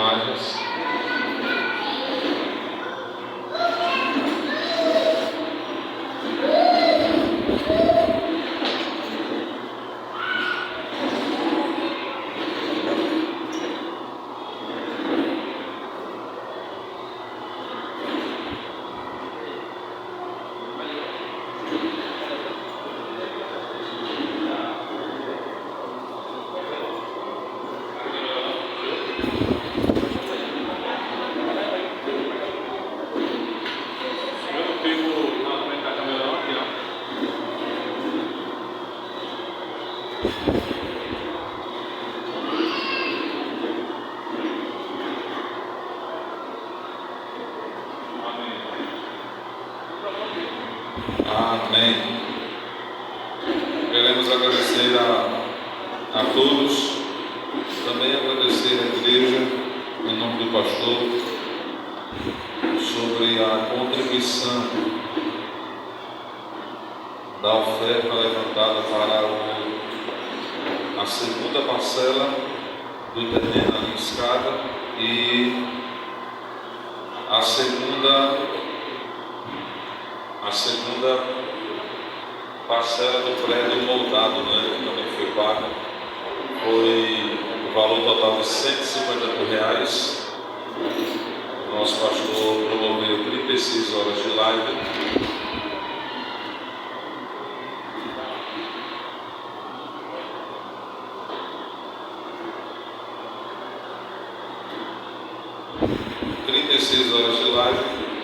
imagens. Amém. Queremos agradecer a todos, também agradecer à igreja, em nome do pastor, sobre a contribuição da oferta levantada para a segunda parcela do terreno ali em Escada e a segunda parcela do prédio moldado, que também foi paga. Foi o valor total de R$150 mil. O nosso pastor promoveu 36 horas de live.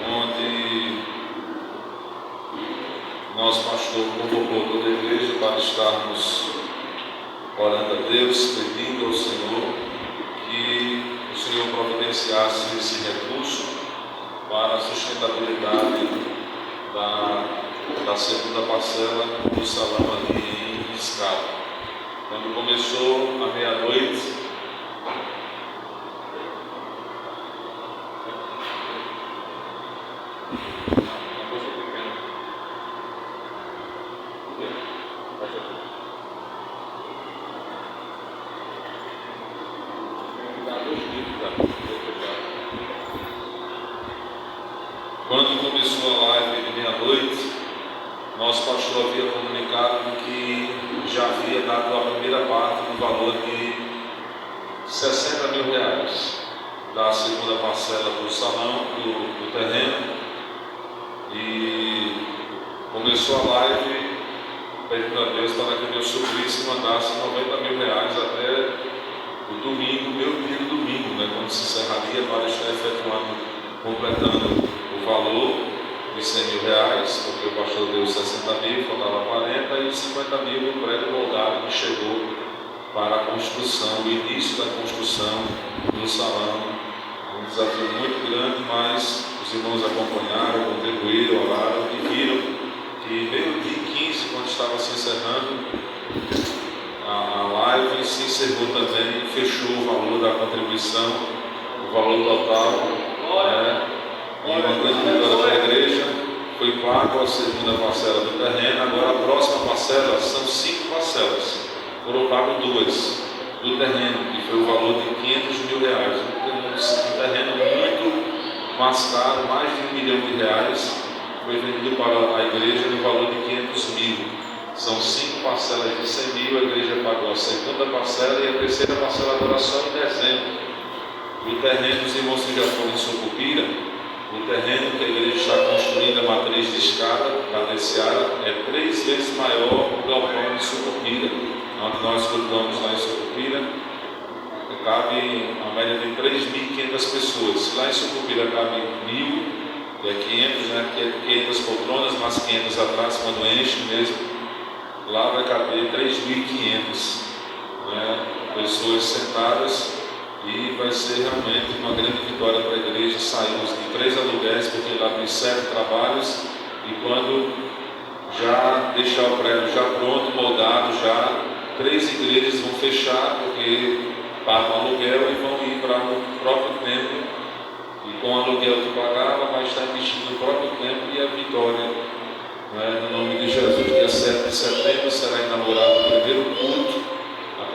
Onde nosso pastor convocou toda a igreja para estarmos orando a Deus, pedindo ao Senhor que o Senhor providenciasse esse recurso para a sustentabilidade da segunda parcela do salão ali em Escada. Quando começou a meia-noite, nosso pastor havia comunicado que já havia dado a primeira parte do valor de R$60 mil da segunda parcela do salão, do terreno, e começou a live pedindo a Deus para que Deus suprisse e mandasse R$90 mil até o domingo, meu dia do domingo, quando se encerraria, para estar efetuando, completando o valor de R$100 mil, porque o pastor deu 60 mil, faltava 40 e 50 mil no prédio moldado que chegou para a construção, o início da construção do salão. Um desafio muito grande, mas os irmãos acompanharam, contribuíram, oraram e viram que meio-dia e 15, quando estava se encerrando a live, se encerrou também, fechou o valor da contribuição, o valor total, e uma grande vitória da igreja. Foi pago a segunda parcela do terreno. Agora a próxima parcela, são 5 parcelas, foram pagas 2 do terreno, que foi o valor de R$500 mil. Um terreno muito mais caro, mais de R$1 milhão, foi vendido para a igreja no valor de R$500 mil. São 5 parcelas de R$100 mil, a igreja pagou a segunda parcela e a terceira parcela agora só em dezembro. O terreno dos irmãos que já foram em Sucupira, o terreno que a igreja está construindo, a matriz de Escada, cadenciada, é 3 vezes maior que o galpão de Sucupira, onde nós cultuamos lá em Sucupira. Cabe uma média de 3.500 pessoas. Se lá em Sucupira cabe 1.000, que é 500, que é 500 poltronas, mais 500 atrás, quando enche mesmo, lá vai caber 3.500 pessoas sentadas. E vai ser realmente uma grande vitória para a igreja. Saímos de 3 aluguéis, porque lá tem 7 trabalhos, e quando já deixar o prédio já pronto, moldado, já 3 igrejas vão fechar, porque pagam aluguel e vão ir para o próprio templo, e com o aluguel que pagava vai estar investindo no próprio templo. E a vitória, no nome de Jesus. Dia 7 de setembro será inaugurado o primeiro culto. A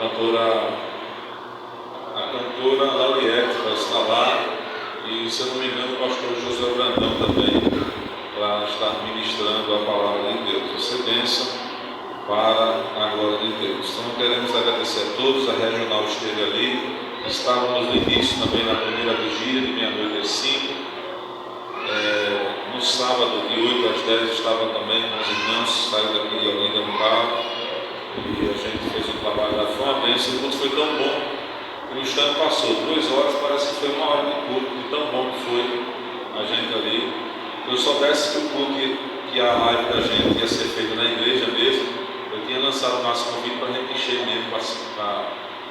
cantora Lauriette vai estar lá E, se eu não me engano, o pastor José Brandão também, para estar ministrando a palavra de Deus. Vai ser bênção para a glória de Deus. Então, queremos agradecer a todos. A regional esteve ali. Estávamos no início também na primeira vigília, de meia-noite às 5. No sábado, de 8 às 10, estava também com os irmãos, saiu daqui de Olinda no carro. E a gente fez um trabalho lá. Foi uma bênção. O culto foi tão bom que no instante passou 2 horas, parece que foi 1 hora de culto, de tão bom que foi a gente ali. Se eu soubesse que o culto, que a live da gente ia ser feita na igreja mesmo, eu tinha lançado o nosso convite para a gente encher mesmo,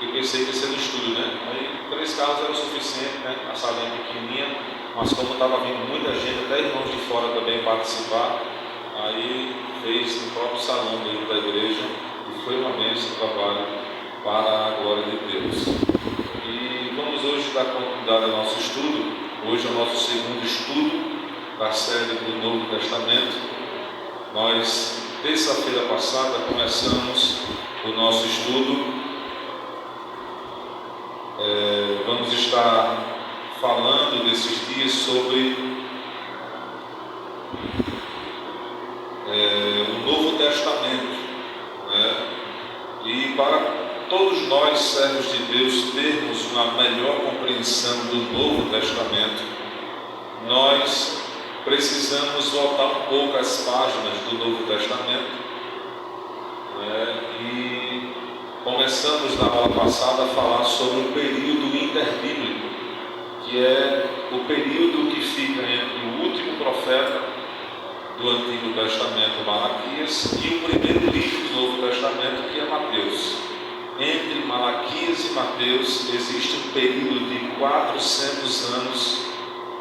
eu pensei que ia ser no estúdio, né? Aí 3 carros era o suficiente, né? A salinha pequenininha, mas como estava vindo muita gente, até irmãos de fora também participar, aí fez no próprio salão mesmo da igreja, e foi uma bênção o trabalho para a glória de Deus. E vamos hoje dar continuidade ao nosso estudo. Hoje é o nosso segundo estudo da série do Novo Testamento. Nós, terça-feira passada, começamos o nosso estudo. Vamos estar falando desses dias sobre o Novo Testamento, né? E para todos nós, servos de Deus, termos uma melhor compreensão do Novo Testamento, nós precisamos voltar um pouco às páginas do Novo Testamento, né? E começamos na aula passada a falar sobre o período interbíblico, que é o período que fica entre o último profeta do Antigo Testamento, Malaquias, e o primeiro livro do Novo Testamento, que é Mateus. Entre Malaquias e Mateus existe um período de 400 anos,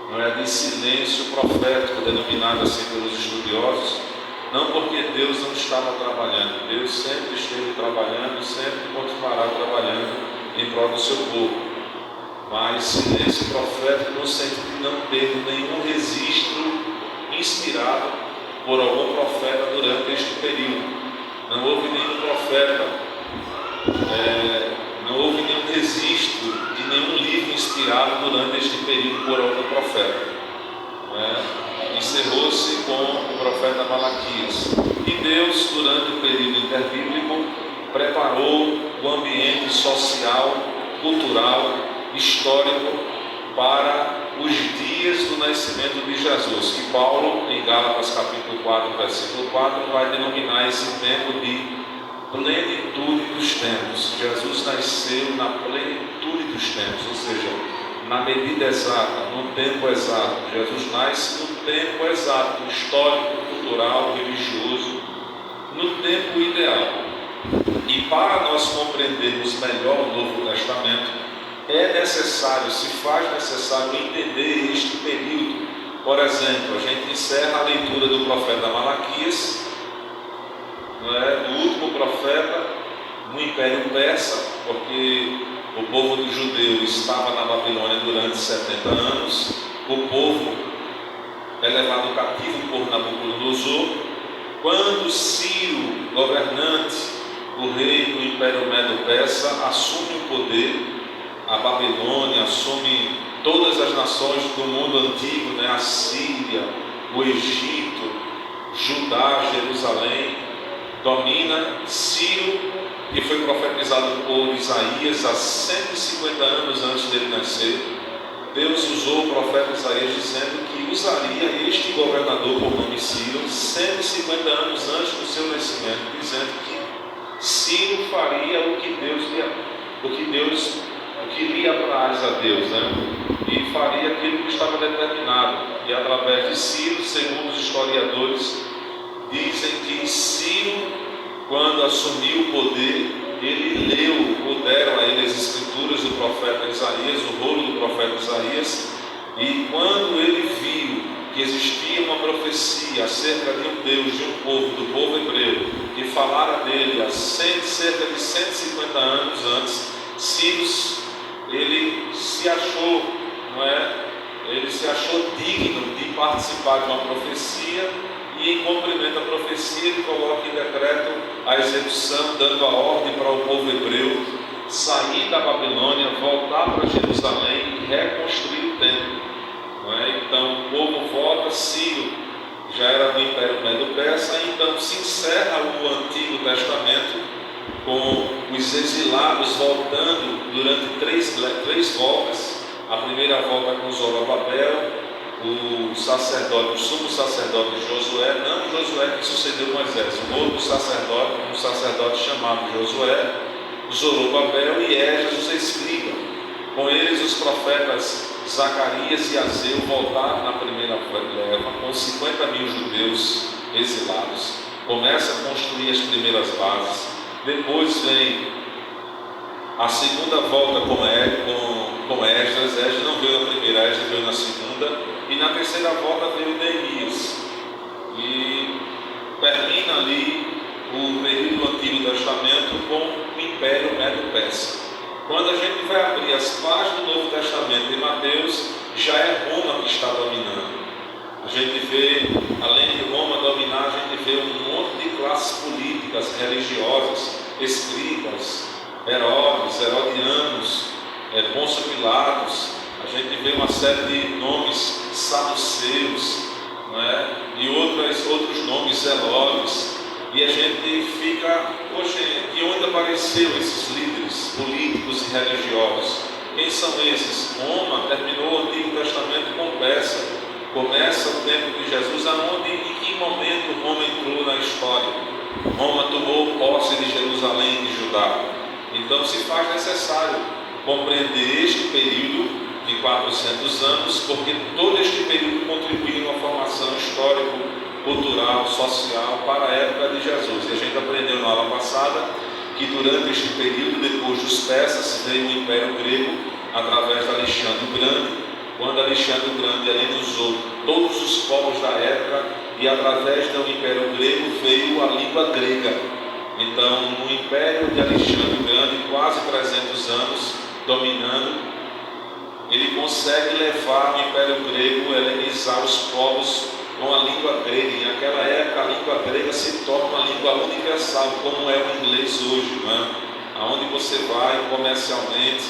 não é, de silêncio profético, denominado assim pelos estudiosos, não porque Deus não estava trabalhando. Deus sempre esteve trabalhando, sempre continuará trabalhando em prol do seu povo, mas silêncio profético no sentido de não ter nenhum registro inspirado por algum profeta durante este período. Não houve nenhum profeta, não houve nenhum registro de nenhum livro inspirado durante este período por algum profeta. Encerrou-se com o profeta Malaquias. E Deus, durante o período interbíblico, preparou o ambiente social, cultural, histórico para os dias do nascimento de Jesus, que Paulo, em Gálatas capítulo 4, versículo 4, vai denominar esse tempo de plenitude dos tempos. Jesus nasceu na plenitude dos tempos, ou seja, na medida exata, no tempo exato. Jesus nasce no tempo exato, histórico, cultural, religioso, no tempo ideal. E para nós compreendermos melhor o Novo Testamento, é necessário, se faz necessário entender este período. Por exemplo, a gente encerra a leitura do profeta Malaquias, do último profeta no Império Persa, porque o povo do judeu estava na Babilônia durante 70 anos. O povo é levado cativo por Nabucodonosor. Quando Ciro, governante, o rei do Império Medo-Persa, assume o poder, a Babilônia assume todas as nações do mundo antigo, a Síria, o Egito, Judá, Jerusalém, domina. Ciro, que foi profetizado por Isaías há 150 anos antes dele nascer, Deus usou o profeta Isaías dizendo que usaria este governador por nome Ciro 150 anos antes do seu nascimento, dizendo que Ciro faria o que lhe apraz a Deus, e faria aquilo que estava determinado. E através de Ciro, segundo os historiadores, dizem que Ciro, quando assumiu o poder, ele deram a ele as escrituras do profeta Isaías, o rolo do profeta Isaías, e quando ele viu que existia uma profecia acerca de um Deus, de um povo, do povo hebreu, que falara dele há cerca de 150 anos antes, Ciro, ele se achou, ele se achou digno de participar de uma profecia, e em cumprimento à profecia ele coloca em decreto a execução, dando a ordem para o povo hebreu sair da Babilônia, voltar para Jerusalém e reconstruir o templo. Então o povo volta, Ciro já era do Império Medo-Persa, então se encerra o Antigo Testamento com os exilados voltando durante três voltas. A primeira volta com Zorobabel, o sumo sacerdote Josué, não Josué que sucedeu Moisés, um outro sacerdote, um sacerdote chamado Josué, Zorobabel e Esdras, os escribas. Com eles os profetas Zacarias e Azeu voltaram na primeira leva, com 50 mil judeus exilados. Começa a construir as primeiras bases. Depois vem a segunda volta com Esdras. Esdras não veio na primeira, Esdras veio na segunda. E na terceira volta veio Neemias. E termina ali o período do Antigo Testamento com o Império Medo-Persa. Quando a gente vai abrir as páginas do Novo Testamento em Mateus, já é Roma que está dominando. A gente vê, além de Roma dominar, a gente vê um monte de classes políticas, religiosas, escribas, Herodes, Herodianos, Pôncio Pilatos. A gente vê uma série de nomes saduceus, né? E outros nomes zelotes. E a gente fica, poxa, de onde apareceram esses líderes políticos e religiosos? Quem são esses? Roma terminou o Antigo Testamento com Pérsia. Começa o tempo de Jesus, em que momento Roma entrou na história? Roma tomou posse de Jerusalém e de Judá. Então se faz necessário compreender este período de 400 anos, porque todo este período contribuiu numa formação histórica, cultural, social para a época de Jesus. E a gente aprendeu na aula passada que durante este período, depois dos persas, veio o Império Grego através de Alexandre o Grande, quando Alexandre o Grande alenizou todos os povos da época, e através do Império Grego veio a língua grega. Então, no Império de Alexandre o Grande, quase 300 anos dominando, ele consegue levar o Império Grego, helenizar os povos com a língua grega. E naquela época a língua grega se torna uma língua universal, como é o inglês hoje, não é? Aonde você vai comercialmente,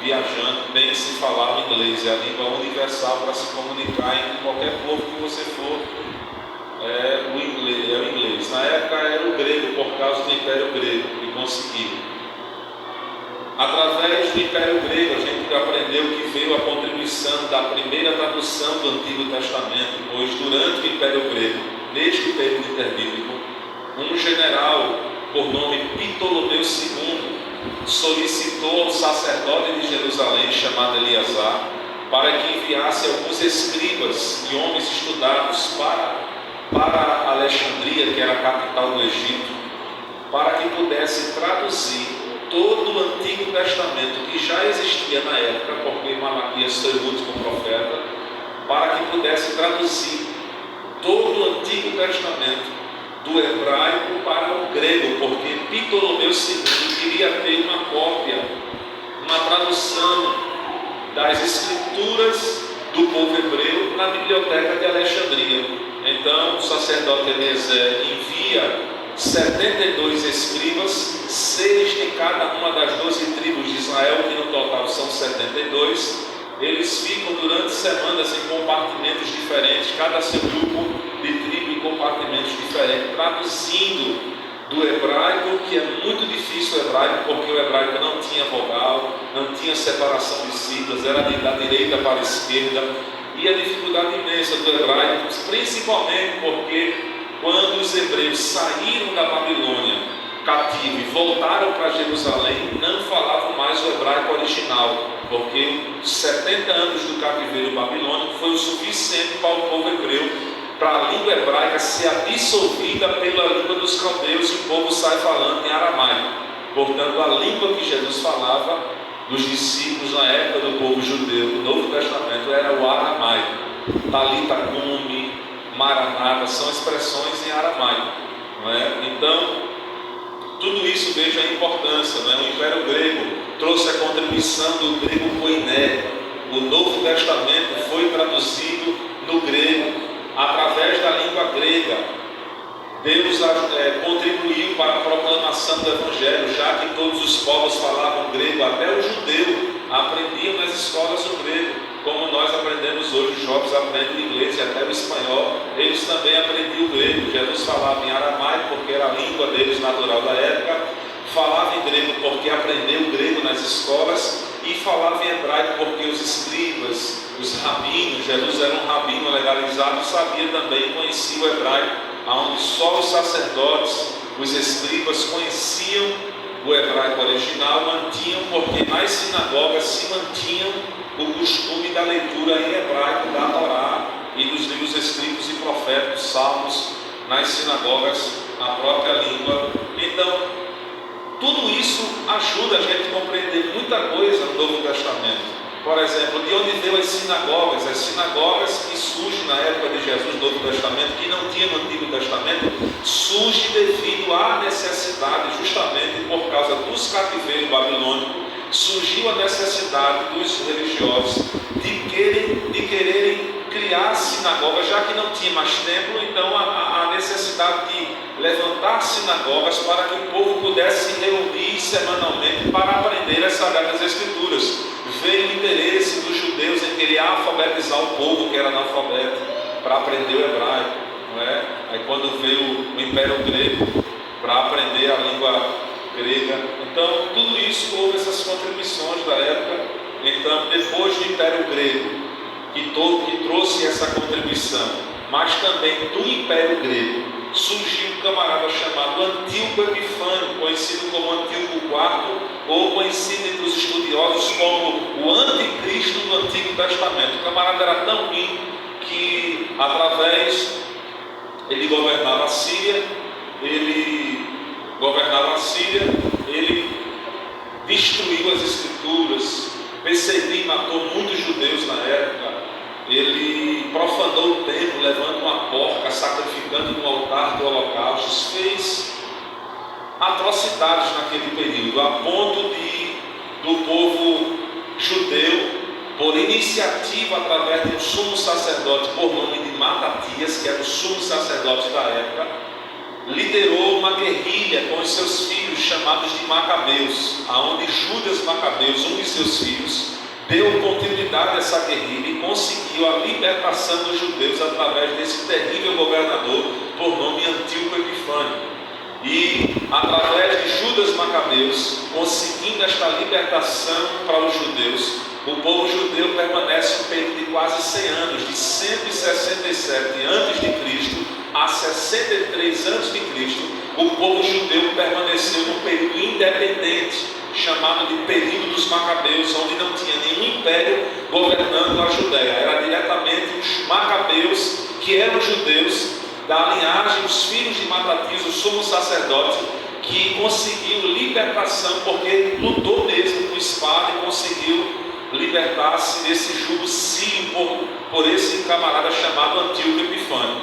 viajando, tem que se falar o inglês, é a língua universal para se comunicar em qualquer povo que você for. É o inglês. Na época era o grego, por causa do Império Grego, que conseguiu. Através do Império Grego, a gente aprendeu que veio a contribuição da primeira tradução do Antigo Testamento, pois durante o Império Grego, neste período interbíblico, um general por nome Ptolomeu II solicitou ao sacerdote de Jerusalém, chamado Eleazar, para que enviasse alguns escribas e homens estudados para Alexandria, que era a capital do Egito, para que pudesse traduzir todo o Antigo Testamento que já existia na época, porque Malaquias foi o último profeta, para que pudesse traduzir todo o Antigo Testamento do hebraico para o grego, porque Ptolomeu II queria ter uma cópia, uma tradução das escrituras do povo hebreu na biblioteca de Alexandria. Então o sacerdote Eliezer envia 72 escribas, 6 de cada uma das 12 tribos de Israel, que no total são 72. Eles ficam durante semanas em compartimentos diferentes, cada seu grupo de tribo em compartimentos diferentes, traduzindo do hebraico, que é muito difícil o hebraico, porque o hebraico não tinha vogal, não tinha separação de siglas, era da direita para a esquerda, e a dificuldade imensa do hebraico, principalmente porque quando os hebreus saíram da Babilônia cativo e voltaram para Jerusalém, não falavam mais o hebraico original, porque 70 anos do cativeiro babilônico foi o suficiente para o povo hebreu, para a língua hebraica ser absorvida pela língua dos caldeus, e o povo sai falando em aramaico. Portanto, a língua que Jesus falava dos discípulos na época do povo judeu do Novo Testamento era o aramaico. Talita cumi, maranata, são expressões em aramaico, não é? Então, tudo isso, veja a importância, não é? O Império Grego trouxe a contribuição do grego koiné. O Novo Testamento foi traduzido no grego, através da língua grega. Deus contribuiu para a proclamação do Evangelho, já que todos os povos falavam grego, até o judeu aprendiam nas escolas o grego. como nós aprendemos hoje, os jovens aprendem o inglês e até o espanhol, eles também aprendiam o grego. Jesus falava em aramaico porque era a língua deles natural da época, falava em grego porque aprendeu o grego nas escolas, e falava em hebraico porque os escribas, os rabinos, Jesus era um rabino legalizado, sabia também, conhecia o hebraico, onde só os sacerdotes, os escribas conheciam o hebraico original, mantinham, porque nas sinagogas se mantinham o costume da leitura em hebraico da Torá e dos livros escritos e proféticos, salmos, nas sinagogas, na própria língua. Então, tudo isso ajuda a gente a compreender muita coisa no Novo Testamento. Por exemplo, de onde veio as sinagogas que surgem na época de Jesus no Novo Testamento, que não tinha no Antigo Testamento, surge devido à necessidade, justamente por causa dos cativeiros babilônicos, surgiu a necessidade dos religiosos de quererem criar sinagogas, já que não tinha mais templo. Então a necessidade de levantar sinagogas para que o povo pudesse se reunir semanalmente para aprender as Sagradas Escrituras. Veio o interesse dos judeus em querer alfabetizar o povo que era analfabeto, para aprender o hebraico, não é? Aí quando veio o Império Grego, para aprender a língua grega. Então tudo isso, houve essas contribuições da época. Então depois do Império Grego, que trouxe essa contribuição, mas também do Império Grego, surgiu um camarada chamado Antíoco Epifânio, conhecido como Antíoco IV, ou conhecido entre os estudiosos como o anticristo do Antigo Testamento. O camarada era tão ruim que, ele governava a Síria, ele destruiu as Escrituras, perseguiu e matou muitos judeus na época. Ele profanou o templo, levando uma porca, sacrificando no altar do holocausto, fez atrocidades naquele período, a ponto do povo judeu, por iniciativa através de um sumo sacerdote por nome de Matatias, que era o sumo sacerdote da época, liderou uma guerrilha com os seus filhos chamados de Macabeus, aonde Judas Macabeus, um de seus filhos, deu continuidade a essa guerrilha e conseguiu a libertação dos judeus através desse terrível governador por nome Antíoco Epifânio. E através de Judas Macabeus, conseguindo esta libertação para os judeus, o povo judeu permanece um período de quase 100 anos, de 167 a.C. a 63 a.C., o povo judeu permaneceu num período independente, chamado de período dos Macabeus, onde não tinha nenhum império governando a Judéia. Era diretamente os Macabeus, que eram judeus, da linhagem dos filhos de Matatias, o sumo sacerdote, que conseguiu libertação, porque lutou mesmo com espada e conseguiu libertar-se desse jugo sírio por esse camarada chamado Antíoco Epifânio.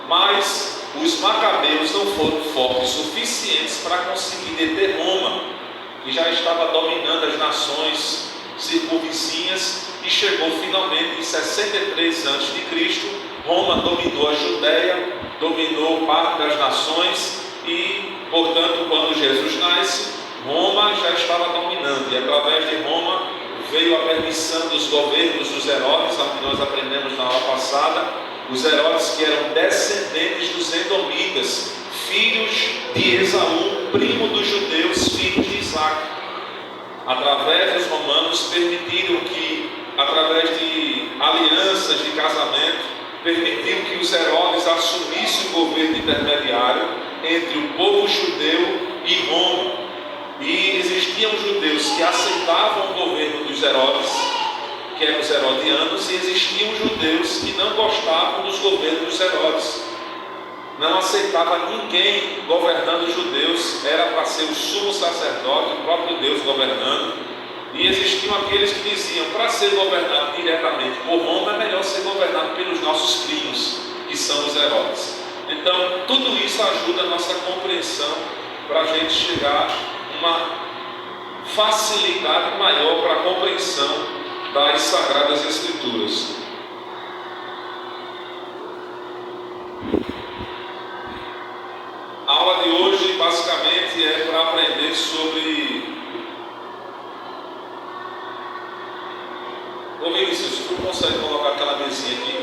Mas os Macabeus não foram fortes suficientes para conseguir deter Roma, que já estava dominando as nações circunvizinhas, e chegou finalmente em 63 a.C. Roma dominou a Judéia, dominou parte das nações, e, portanto, quando Jesus nasce, Roma já estava dominando, e através de Roma veio a permissão dos governos dos Herodes, que nós aprendemos na aula passada, os Herodes que eram descendentes dos Edomitas, filhos de Esaú, primo dos judeus, filhos de Isaac. Através dos romanos permitiram que, através de alianças de casamento, permitiram que os Herodes assumissem o governo intermediário entre o povo judeu e Roma. E existiam judeus que aceitavam o governo dos Herodes, que eram os herodianos, e existiam judeus que não gostavam dos governos dos Herodes. Não aceitava ninguém governando os judeus, era para ser o sumo sacerdote, o próprio Deus governando. E existiam aqueles que diziam, para ser governado diretamente por Roma, é melhor ser governado pelos nossos primos, que são os Herodes. Então, tudo isso ajuda a nossa compreensão, para a gente chegar a uma facilidade maior para a compreensão das Sagradas Escrituras. A aula de hoje basicamente é para aprender sobre Ô Vinícius, tu consegue colocar aquela mesinha aqui?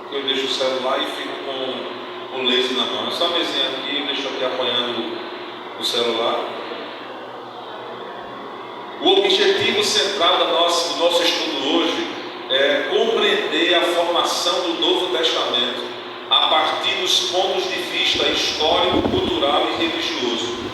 Que eu deixo o celular e fico com o laser na mão. Essa mesinha aqui, eu deixo aqui apoiando o celular. O objetivo central do nosso estudo hoje é compreender a formação do Novo Testamento a partir dos pontos de vista histórico, cultural e religioso.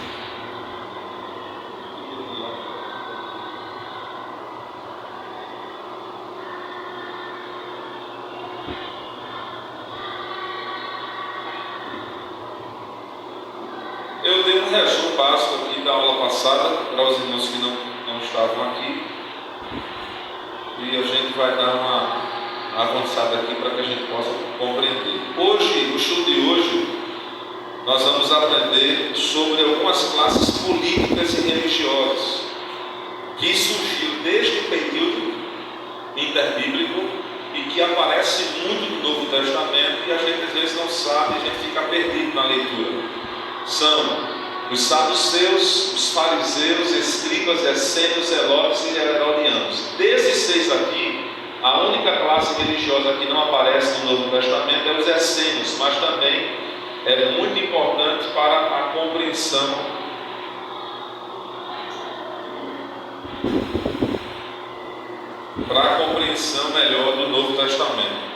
Eu dei um resumo básico aqui da aula passada para os irmãos que não estavam aqui, e a gente vai dar uma avançada aqui para que a gente possa compreender. Hoje, no estudo de hoje, nós vamos aprender sobre algumas classes políticas e religiosas que surgiu desde o período interbíblico e que aparece muito no Novo Testamento e a gente às vezes não sabe, a gente fica perdido na leitura. São os saduceus, os fariseus, escribas, essênios, zelotes e herodianos. Desses 6 aqui, a única classe religiosa que não aparece no Novo Testamento é os essênios, mas também é muito importante para a compreensão melhor do Novo Testamento.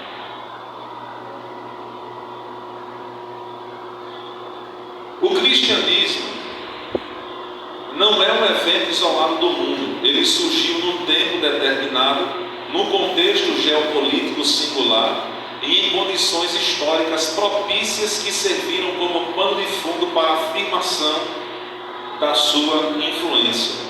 O cristianismo não é um evento isolado do mundo. Ele surgiu num tempo determinado, num contexto geopolítico singular e em condições históricas propícias que serviram como pano de fundo para a afirmação da sua influência.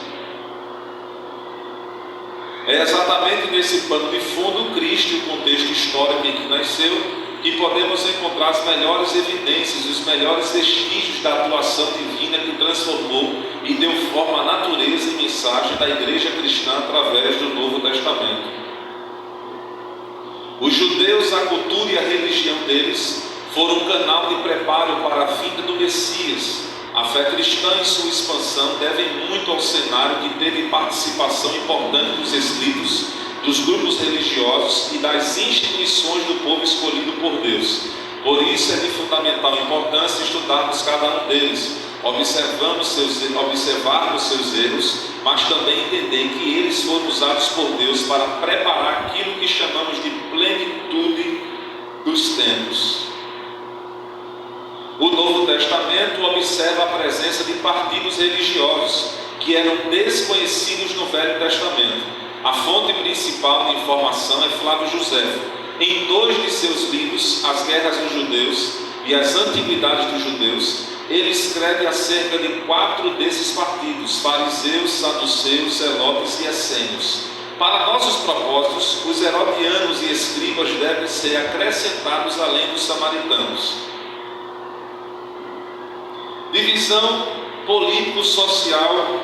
É exatamente nesse pano de fundo, Cristo e o contexto histórico em que nasceu, que podemos encontrar as melhores evidências, os melhores vestígios da atuação divina que transformou e deu forma à natureza e mensagem da igreja cristã através do Novo Testamento. Os judeus, a cultura e a religião deles foram um canal de preparo para a vinda do Messias. A fé cristã e sua expansão devem muito ao cenário que teve participação importante dos escritos, dos grupos religiosos e das instituições do povo escolhido por Deus. Por isso é de fundamental importância estudarmos cada um deles, observarmos seus erros, mas também entender que eles foram usados por Deus para preparar aquilo que chamamos de plenitude dos tempos. O Novo Testamento observa a presença de partidos religiosos que eram desconhecidos no Velho Testamento. A fonte principal de informação é Flávio Josefo. Em 2 de seus livros, As Guerras dos Judeus e As Antiguidades dos Judeus, ele escreve acerca de 4 desses partidos: fariseus, saduceus, zelotes e essênios. Para nossos propósitos, os herodianos e escribas devem ser acrescentados além dos samaritanos. Divisão político-social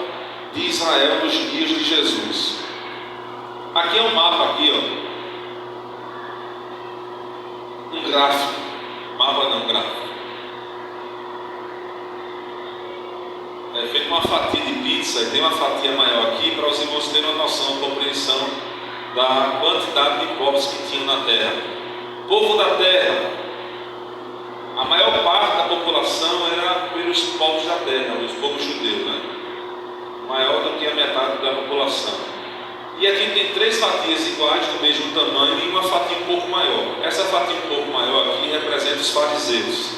de Israel nos dias de Jesus. Aqui é um mapa, aqui, ó. Um gráfico. Mapa não, gráfico. É feito uma fatia de pizza e tem uma fatia maior aqui para os irmãos terem uma noção, uma compreensão da quantidade de povos que tinham na terra. Povo da terra. A maior parte da população era pelos povos da terra, os povos judeus, né? Maior do que a metade da população. E aqui tem 3 fatias iguais do mesmo tamanho e uma fatia um pouco maior. Essa fatia um pouco maior aqui representa os fariseus.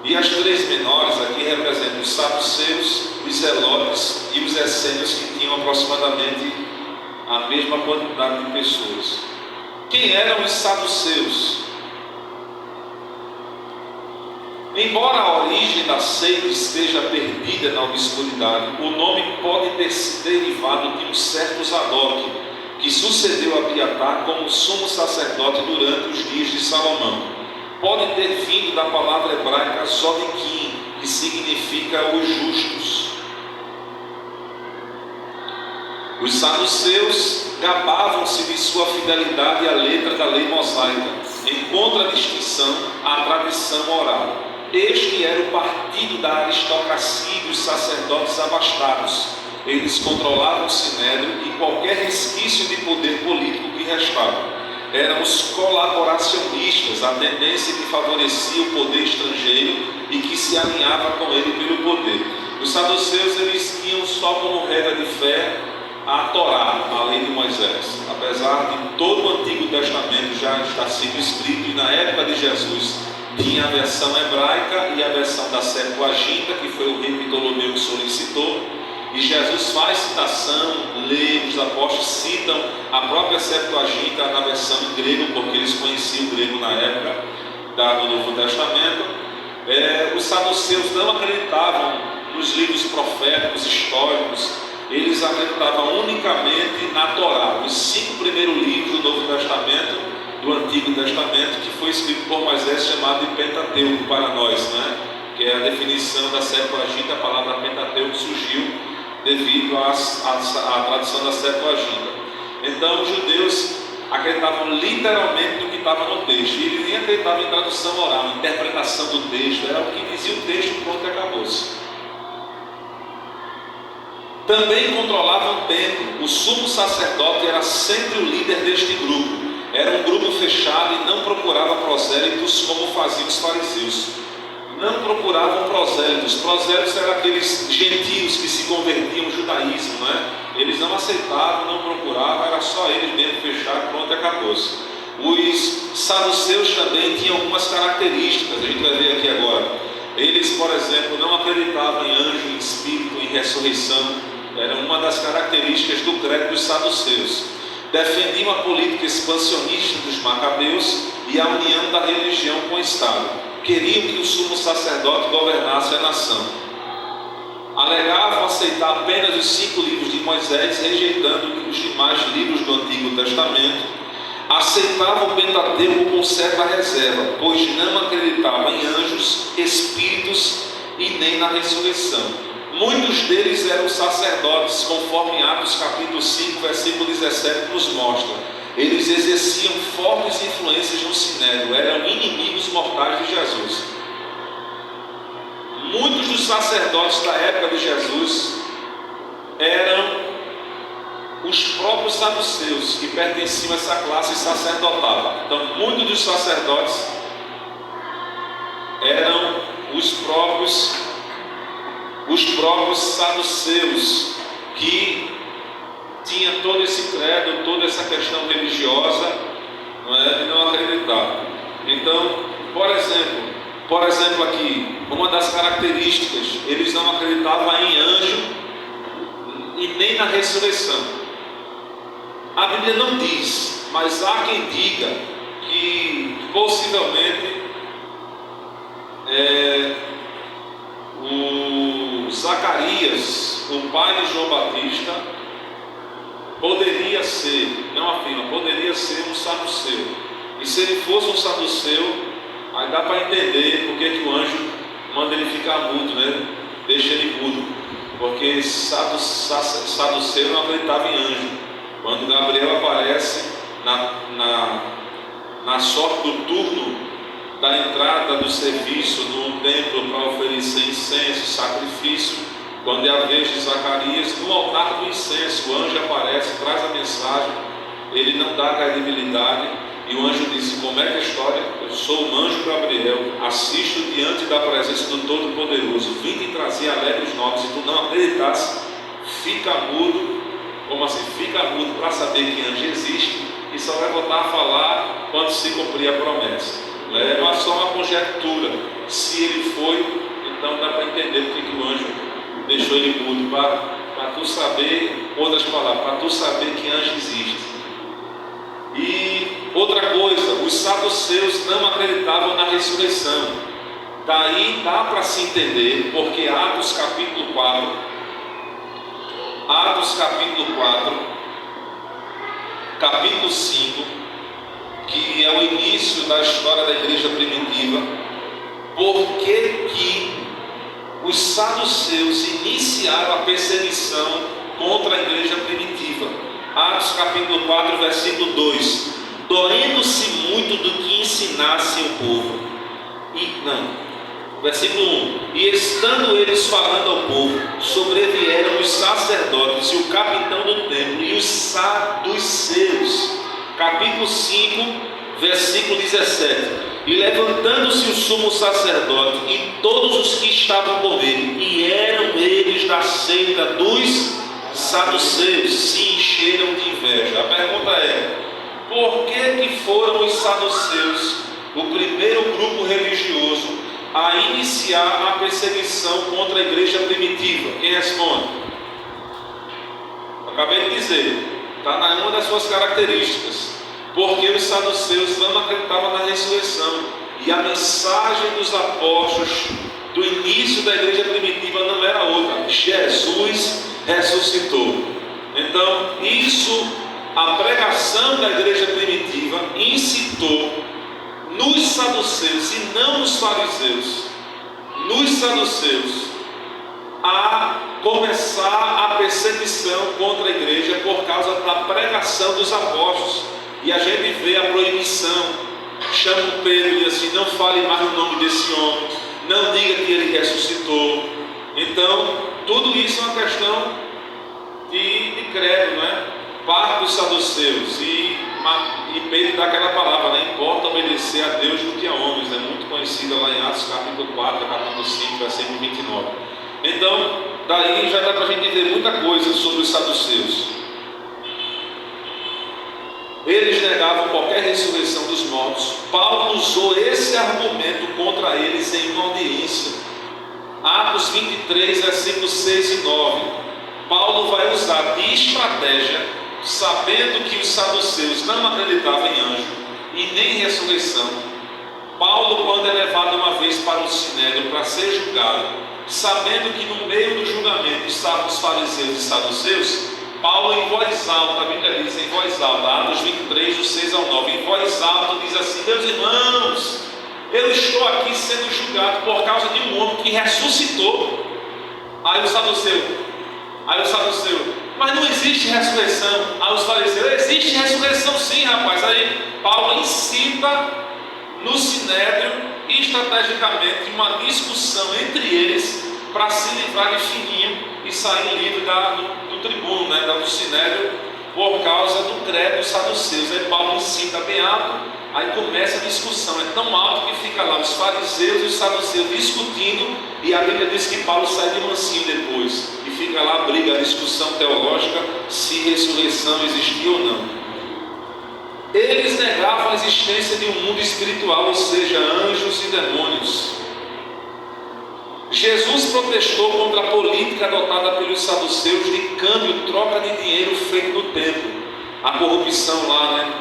E as 3 menores aqui representam os saduceus, os zelotes e os essênios, que tinham aproximadamente a mesma quantidade de pessoas. Quem eram os saduceus? Embora a origem da seita esteja perdida na obscuridade, o nome pode ter se derivado de um certo Zadok, que sucedeu a Abiatar como sumo sacerdote durante os dias de Salomão. Pode ter vindo da palavra hebraica Zodekim, que significa os justos. Os saduceus gabavam-se de sua fidelidade à letra da lei mosaica, em contradistinção à tradição oral. Este era o partido da aristocracia e dos sacerdotes abastados, Eles controlavam o sinédrio e qualquer resquício de poder político que restava. Eram os colaboracionistas, a tendência que favorecia o poder estrangeiro e que se alinhava com ele pelo poder. Os saduceus, eles tinham só como regra de fé a Torá, a lei de Moisés. Apesar de todo o Antigo Testamento já estar sido escrito, e na época de Jesus tinha a versão hebraica e a versão da Septuaginta, que foi o rei Ptolomeu que solicitou, e Jesus faz citação, lê, os apóstolos citam a própria Septuaginta na versão em grego, porque eles conheciam o grego na época do Novo Testamento. Os saduceus não acreditavam nos livros proféticos históricos, eles acreditavam unicamente na Torá, os 5 primeiros livros do Novo Testamento, do Antigo Testamento, que foi escrito por Moisés, chamado de Pentateuco para nós, né? Que é a definição da Septuaginta. A palavra Pentateuco surgiu devido à tradução da Septuaginta. Então os judeus acreditavam literalmente no que estava no texto, e eles nem acreditavam em tradução oral, interpretação do texto, era o que dizia o texto, pronto, e acabou-se. Também controlavam o templo. O sumo sacerdote era sempre o líder deste grupo. Era um grupo fechado e não procurava prosélitos como faziam os fariseus. Não procuravam prosélitos. Prosélitos eram aqueles gentios que se convertiam ao judaísmo, né? Eles não aceitavam, não procuravam, era só eles mesmo fechado, pronto, acabou-se. Os saduceus também tinham algumas características, a gente vai ver aqui agora. Eles, por exemplo, não acreditavam em anjo, em espírito, em ressurreição. Era uma das características do credo dos saduceus. Defendiam a política expansionista dos macabeus e a união da religião com o Estado. Queriam que o sumo sacerdote governasse a nação. Alegavam aceitar apenas os 5 livros de Moisés, rejeitando os demais livros do Antigo Testamento. Aceitavam o Pentateuco com certa reserva, pois não acreditavam em anjos, espíritos e nem na ressurreição. Muitos deles eram sacerdotes, conforme Atos capítulo 5, versículo 17 nos mostra. Eles exerciam fortes influências no sinédrio, eram inimigos mortais de Jesus. Muitos dos sacerdotes da época de Jesus eram os próprios saduceus, que pertenciam a essa classe sacerdotal. Então, muitos dos sacerdotes eram os próprios saduceus, que tinha todo esse credo, toda essa questão religiosa, e não acreditavam. Então, por exemplo aqui, uma das características, eles não acreditavam em anjo e nem na ressurreição. A Bíblia não diz, mas há quem diga que possivelmente o Zacarias, o pai de João Batista, poderia ser, não afirma, poderia ser um saduceu. E se ele fosse um saduceu, aí dá para entender porque que o anjo manda ele ficar mudo, né? Deixa ele mudo, porque saduceu não acreditava em anjo. Quando Gabriel aparece na sorte do turno da entrada do serviço no templo para oferecer incenso, sacrifício, quando é a vez de Zacarias, no altar do incenso, o anjo aparece, traz a mensagem, ele não dá credibilidade, e o anjo disse: como é que é a história? Eu sou o anjo Gabriel, assisto diante da presença do Todo-Poderoso, vim te trazer alegres novos, e tu não acreditasse, fica mudo. Como assim? Fica mudo para saber que anjo existe, e só vai voltar a falar quando se cumprir a promessa. Não é só uma conjectura. Se ele foi, então dá para entender porque que o anjo deixou ele mudo, para tu saber, outras palavras, para tu saber que anjo existe. E outra coisa, os saduceus não acreditavam na ressurreição. Daí dá para se entender, porque Atos capítulo 4, capítulo 5, que é o início da história da igreja primitiva, porque que os saduceus iniciaram a perseguição contra a igreja primitiva. Atos capítulo 4, versículo 2: doendo-se muito do que ensinasse o povo. Versículo 1: E estando eles falando ao povo, sobrevieram os sacerdotes e o capitão do templo e os saduceus. Capítulo 5, versículo 17: E levantando-se o sumo sacerdote e todos os que estavam com ele, e eram eles da seita dos saduceus, se encheram de inveja. A pergunta é: por que foram os saduceus o primeiro grupo religioso a iniciar a perseguição contra a igreja primitiva? Quem responde? Acabei de dizer, está na uma das suas características. Porque os saduceus não acreditavam na ressurreição, e a mensagem dos apóstolos do início da igreja primitiva não era outra: Jesus ressuscitou. Então a pregação da igreja primitiva incitou nos saduceus e não nos fariseus, nos saduceus, a começar a perseguição contra a igreja por causa da pregação dos apóstolos. E a gente vê a proibição. Chama o Pedro e diz assim: não fale mais o nome desse homem, não diga que ele ressuscitou. Então tudo isso é uma questão de credo, não é? Parte dos saduceus. E Pedro dá aquela palavra, né? Importa obedecer a Deus do que a homens. É muito conhecida lá em Atos capítulo 4, capítulo 5, versículo 29. Então daí já dá para a gente ver muita coisa sobre os saduceus. Eles negavam qualquer ressurreição dos mortos. Paulo usou esse argumento contra eles em uma audiência. Atos 23, versículos 6 e 9. Paulo vai usar de estratégia, sabendo que os saduceus não acreditavam em anjo e nem em ressurreição. Paulo, quando é levado uma vez para o sinédrio para ser julgado, sabendo que no meio do julgamento estavam os fariseus e saduceus, Paulo, em voz alta, a Bíblia diz em voz alta, Atos 23, do 6 ao 9, em voz alta diz assim: meus irmãos, eu estou aqui sendo julgado por causa de um homem que ressuscitou. Aí o saduceu, mas não existe ressurreição. Aí os fariseus: existe ressurreição sim, rapaz. Aí Paulo incita no sinédrio, estrategicamente, uma discussão entre eles para se livrar de fininho e sair livre do tribuno, né, do sinédrio, por causa do credo dos saduceus. Aí Paulo incita bem alto, aí começa a discussão. É tão alto que fica lá os fariseus e os saduceus discutindo, e a Bíblia diz que Paulo sai de mansinho depois, e fica lá a briga, a discussão teológica, se ressurreição existia ou não. Eles negavam a existência de um mundo espiritual, ou seja, anjos e demônios. Jesus protestou contra a política adotada pelos saduceus de câmbio, troca de dinheiro feito no templo. A corrupção lá, né?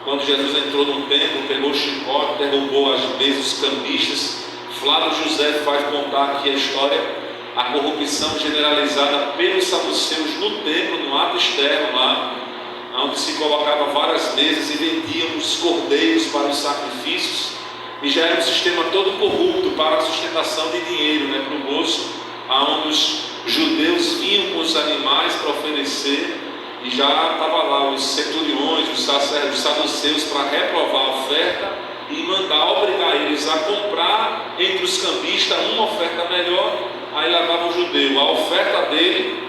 Quando Jesus entrou no templo, pegou o chicote, derrubou as mesas, os cambistas. Flávio José faz contar aqui a história. A corrupção generalizada pelos saduceus no templo, no ato externo lá, onde se colocava várias mesas e vendiam os cordeiros para os sacrifícios. E já era um sistema todo corrupto para a sustentação de dinheiro, né, para o bolso, onde os judeus vinham com os animais para oferecer, e já estava lá os centuriões, os saduceus, para reprovar a oferta e mandar obrigar eles a comprar entre os cambistas uma oferta melhor. Aí levava o judeu a oferta dele,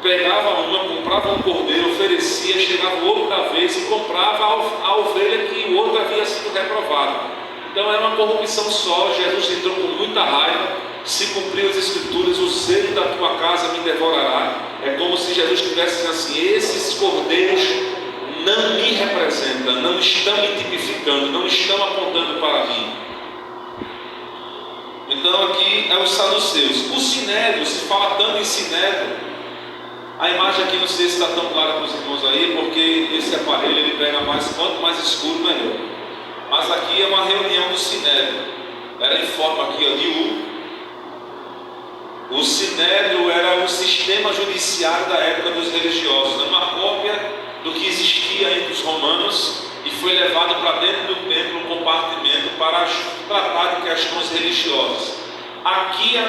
pegava uma, comprava um cordeiro, oferecia, chegava o outro da vez e comprava a ovelha que o outro havia sido reprovado. Então era uma corrupção só. Jesus entrou com muita raiva. Se cumpriu as escrituras: o zelo da tua casa me devorará. É como se Jesus estivesse dizendo assim: esses cordeiros não me representam, não estão me tipificando, não estão apontando para mim. Então aqui é os saduceus. O sinédrio, se fala tanto em sinédrio, a imagem aqui não sei se está tão clara para os irmãos aí, porque esse aparelho ele pega mais, quanto mais escuro melhor. Mas aqui é uma reunião do sinédrio. Ela informa aqui de o sinédrio era o sistema judiciário da época dos religiosos, uma cópia do que existia entre os romanos, e foi levado para dentro do templo, um compartimento para tratar de questões religiosas. Aqui é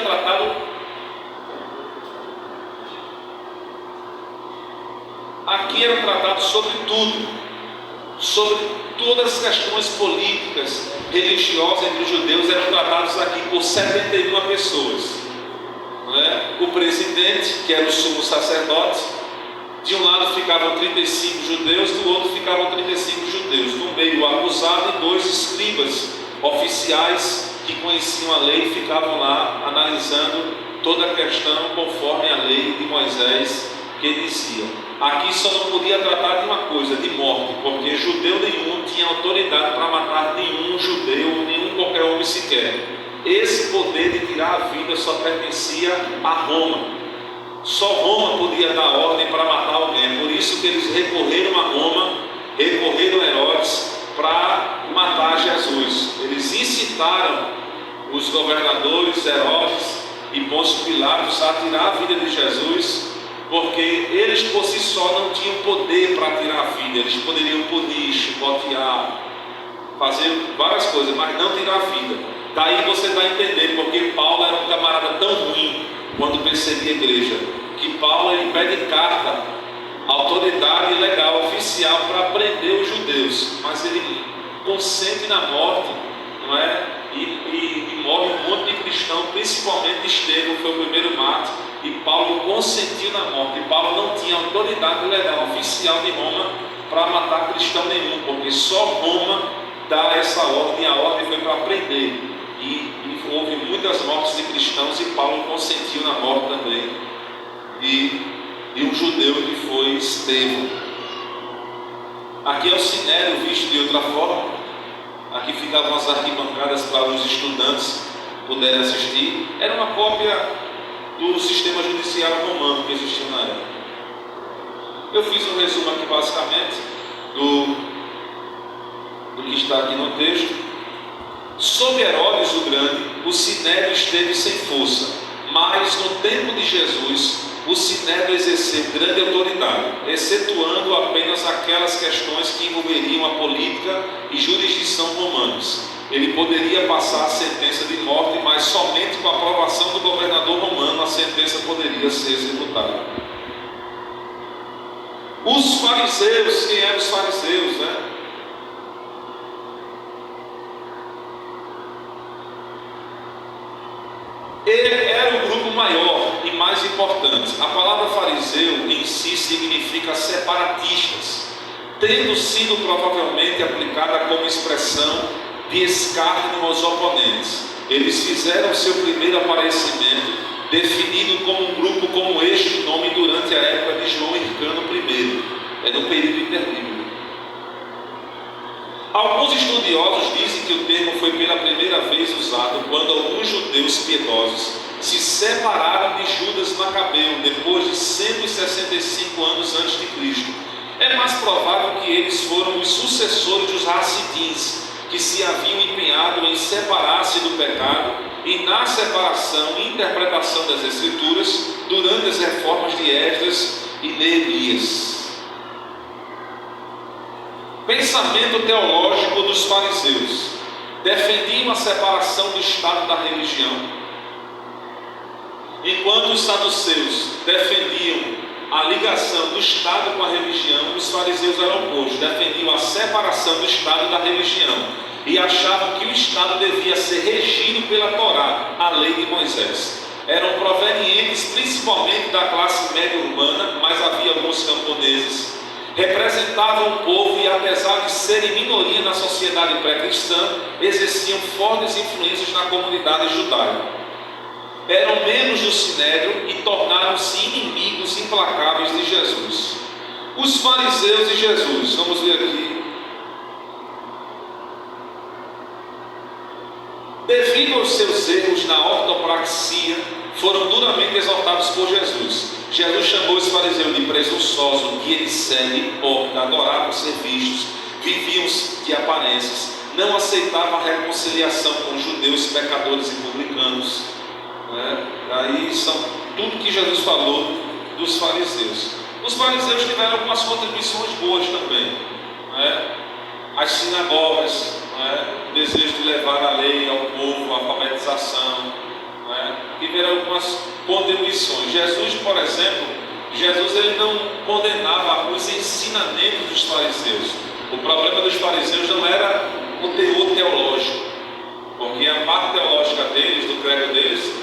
tratado sobre tudo. sobre todas as questões políticas, religiosas entre os judeus eram tratados aqui por 71 pessoas. Não é? O presidente, que era o sumo sacerdote, de um lado ficavam 35 judeus, do outro ficavam 35 judeus. No meio o acusado e 2 escribas oficiais que conheciam a lei e ficavam lá analisando toda a questão conforme a lei de Moisés que dizia. Aqui só não podia tratar de uma coisa, de morte, porque judeu nenhum tinha autoridade para matar nenhum judeu ou nenhum qualquer homem sequer. Esse poder de tirar a vida só pertencia a Roma. Só Roma podia dar ordem para matar alguém. Por isso que eles recorreram a Roma, recorreram a Herodes para matar Jesus. Eles incitaram os governadores Herodes e Pôncio Pilatos a tirar a vida de Jesus, porque eles por si só não tinham poder para tirar a vida. Eles poderiam punir, chicotear, fazer várias coisas, mas não tirar a vida. Daí você vai entender porque Paulo era um camarada tão ruim quando perseguia a igreja, que Paulo ele pede carta, autoridade legal, oficial, para prender os judeus, mas ele consente na morte, não é? E morre um monte de cristão, principalmente Estevão, foi o primeiro mártir, e Paulo consentiu na morte. E Paulo não tinha autoridade legal, oficial de Roma, para matar cristão nenhum, porque só Roma dá essa ordem, a ordem foi para prender. E houve muitas mortes de cristãos e Paulo consentiu na morte também. E um judeu que foi Estevão. Aqui é o Sinédrio visto de outra forma. Aqui ficavam as arquibancadas para os estudantes poderem assistir. Era uma cópia do sistema judiciário romano que existia na época. Eu fiz um resumo aqui basicamente do que está aqui no texto. Sob Herodes o Grande, o Sinédrio esteve sem força, mas no tempo de Jesus, o Sinédrio exerceu grande autoridade, excetuando apenas aquelas questões que envolveriam a política e jurisdição romanos. Ele poderia passar a sentença de morte, mas somente com a aprovação do governador romano a sentença poderia ser executada. Os fariseus, quem eram os fariseus, né? Ele era o grupo maior e mais importante. A palavra fariseu em si significa separatistas, tendo sido provavelmente aplicada como expressão de escárnio aos oponentes. Eles fizeram seu primeiro aparecimento definido como um grupo como este nome durante a época de João Hircano I, no período interbíblico. Alguns estudiosos dizem que o termo foi pela primeira vez usado quando alguns judeus piedosos se separaram de Judas Macabeu depois de 165 anos antes de Cristo. É mais provável que eles foram os sucessores dos Hassidins, que se haviam empenhado em separar-se do pecado e na separação e interpretação das Escrituras durante as reformas de Esdras e Neemias. Pensamento teológico dos fariseus: defendiam a separação do Estado da religião, enquanto os saduceus defendiam a ligação do Estado com a religião. Os fariseus eram opostos, defendiam a separação do Estado da religião e achavam que o Estado devia ser regido pela Torá, a lei de Moisés. Eram provenientes principalmente da classe média urbana, mas havia alguns camponeses. Representavam o povo e, apesar de serem minoria na sociedade pré-cristã, exerciam fortes influências na comunidade judaica. Eram membros do Sinédrio e tornaram-se inimigos implacáveis de Jesus. Os fariseus e Jesus, vamos ver aqui. Devido aos seus erros na ortopraxia, foram duramente exortados por Jesus. Jesus chamou os fariseus de presunçosos, guia de sangue, hipócrita, adoravam ser vistos, viviam de aparências, não aceitavam a reconciliação com os judeus, pecadores e publicanos. Aí são tudo que Jesus falou dos fariseus. Os fariseus tiveram algumas contribuições boas também. As sinagogas, o desejo de levar a lei ao povo, a alfabetização. Tiveram algumas contribuições. Jesus, por exemplo, ele não condenava os ensinamentos dos fariseus, O problema dos fariseus não era o teor teológico, porque a parte teológica deles, do credo deles,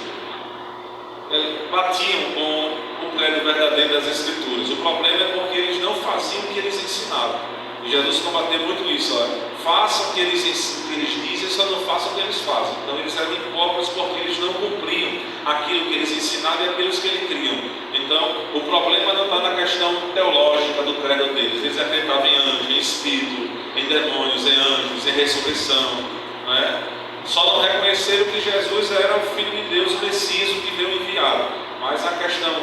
batiam com o credo verdadeiro das Escrituras. O problema é porque eles não faziam o que eles ensinavam. E Jesus combateu muito isso. Olha, façam o que eles dizem, só não façam o que eles fazem. Então eles eram hipócritas porque eles não cumpriam aquilo que eles ensinavam e aquilo que eles criam. Então o problema não está na questão teológica do credo deles. Eles acreditavam em anjos, em espírito, em demônios, em anjos, em ressurreição, não é? Só não reconheceram que Jesus era o Filho de Deus, o Messias, o que veio enviado. Mas a questão